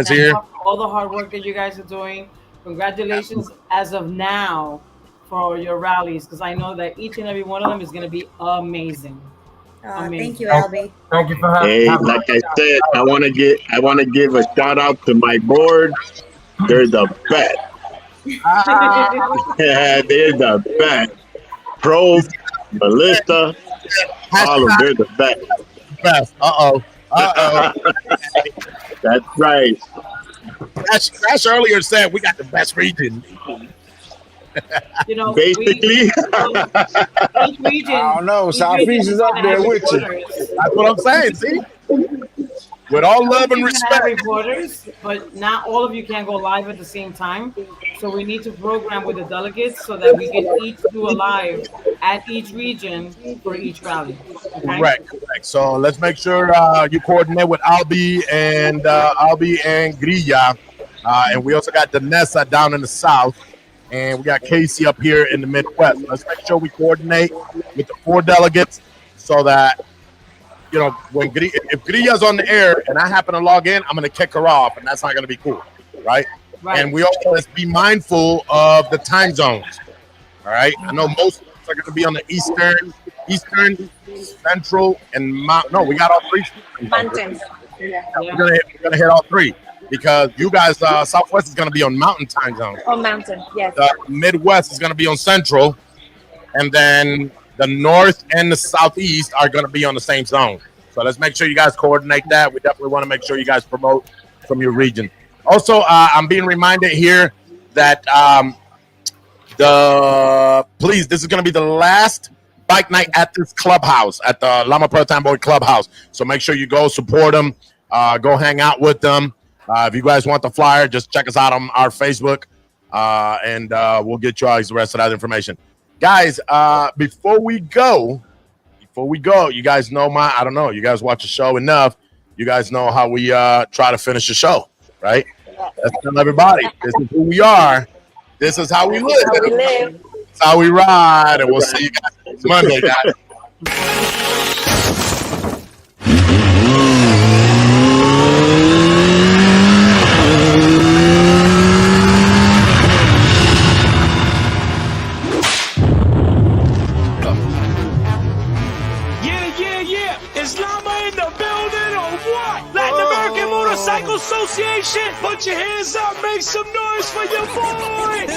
here. All the hard work that you guys are doing. Congratulations as of now for your rallies, because I know that each and every one of them is going to be amazing. Thank you, Albie. Thank you for having me. Hey, like I said, I want to give a shout out to my board. They're the best. Yeah, they're the best. Pro, Melissa, all of them, they're the best. That's right. Crash earlier said we got the best region. Basically. I don't know. Southeast is up there with you. That's what I'm saying. See? with all love and respect. Reporters, but not all of you can go live at the same time. So we need to program with the delegates so that we can each do a live at each region for each rally. Okay? Correct. So let's make sure you coordinate with Albi and Grilla. And we also got Danessa down in the south. And we got Casey up here in the Midwest. Let's make sure we coordinate with the 4 delegates so that, you know, when if Grilla's on the air and I happen to log in, I'm going to kick her off, and that's not going to be cool, right? And we also let's be mindful of the time zones, all right? I know most of us are going to be on the Eastern, Central, and No, we got all 3. Mountains. Yeah. We're gonna hit all 3. Because you guys, Southwest is going to be on Mountain time zone. Oh, Mountain, yes. The Midwest is going to be on Central. And then the North and the Southeast are going to be on the same zone. So let's make sure you guys coordinate that. We definitely want to make sure you guys promote from your region. Also, I'm being reminded here that please, this is going to be the last bike night at this clubhouse, at the Lama Part-Time Boy Clubhouse. So make sure you go support them, go hang out with them. If you guys want the flyer, just check us out on our Facebook, and we'll get you all the rest of that information. Guys, before we go, you guys know I don't know, you guys watch the show enough. You guys know how we try to finish the show, right? Let's tell everybody, this is who we are. This is how we live. This is how we ride, and we'll see you guys next Monday, guys. Is Lama in the building or what? Latin American Motorcycle Association, put your hands up, make some noise for your boy.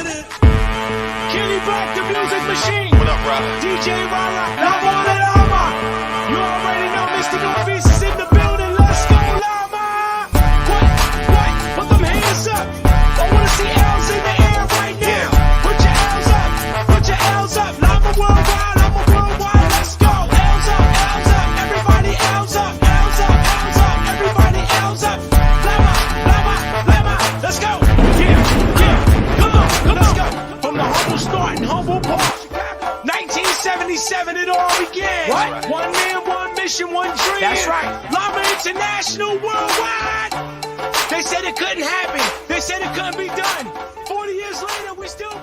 Kenny Black, the music machine. What up, bro? DJ Rara, Lama de Lama. You already know Mr. Northeast is in the building. Let's go, Lama. What? Put them hands up. I wanna see L's in the air right now. Put your L's up. Put your L's up. Lama worldwide. Lama worldwide. Let's go. L's up. L's up. Everybody L's up. L's up. L's up. Everybody L's up. Lama. Lama. Lama. Let's go. Yeah. Come on. Let's go. From the humble start in Humble Park. 1977 it all began. What? One man, one mission, one dream. That's right. Lama International worldwide. They said it couldn't happen. They said it couldn't be done. 40 years later, we still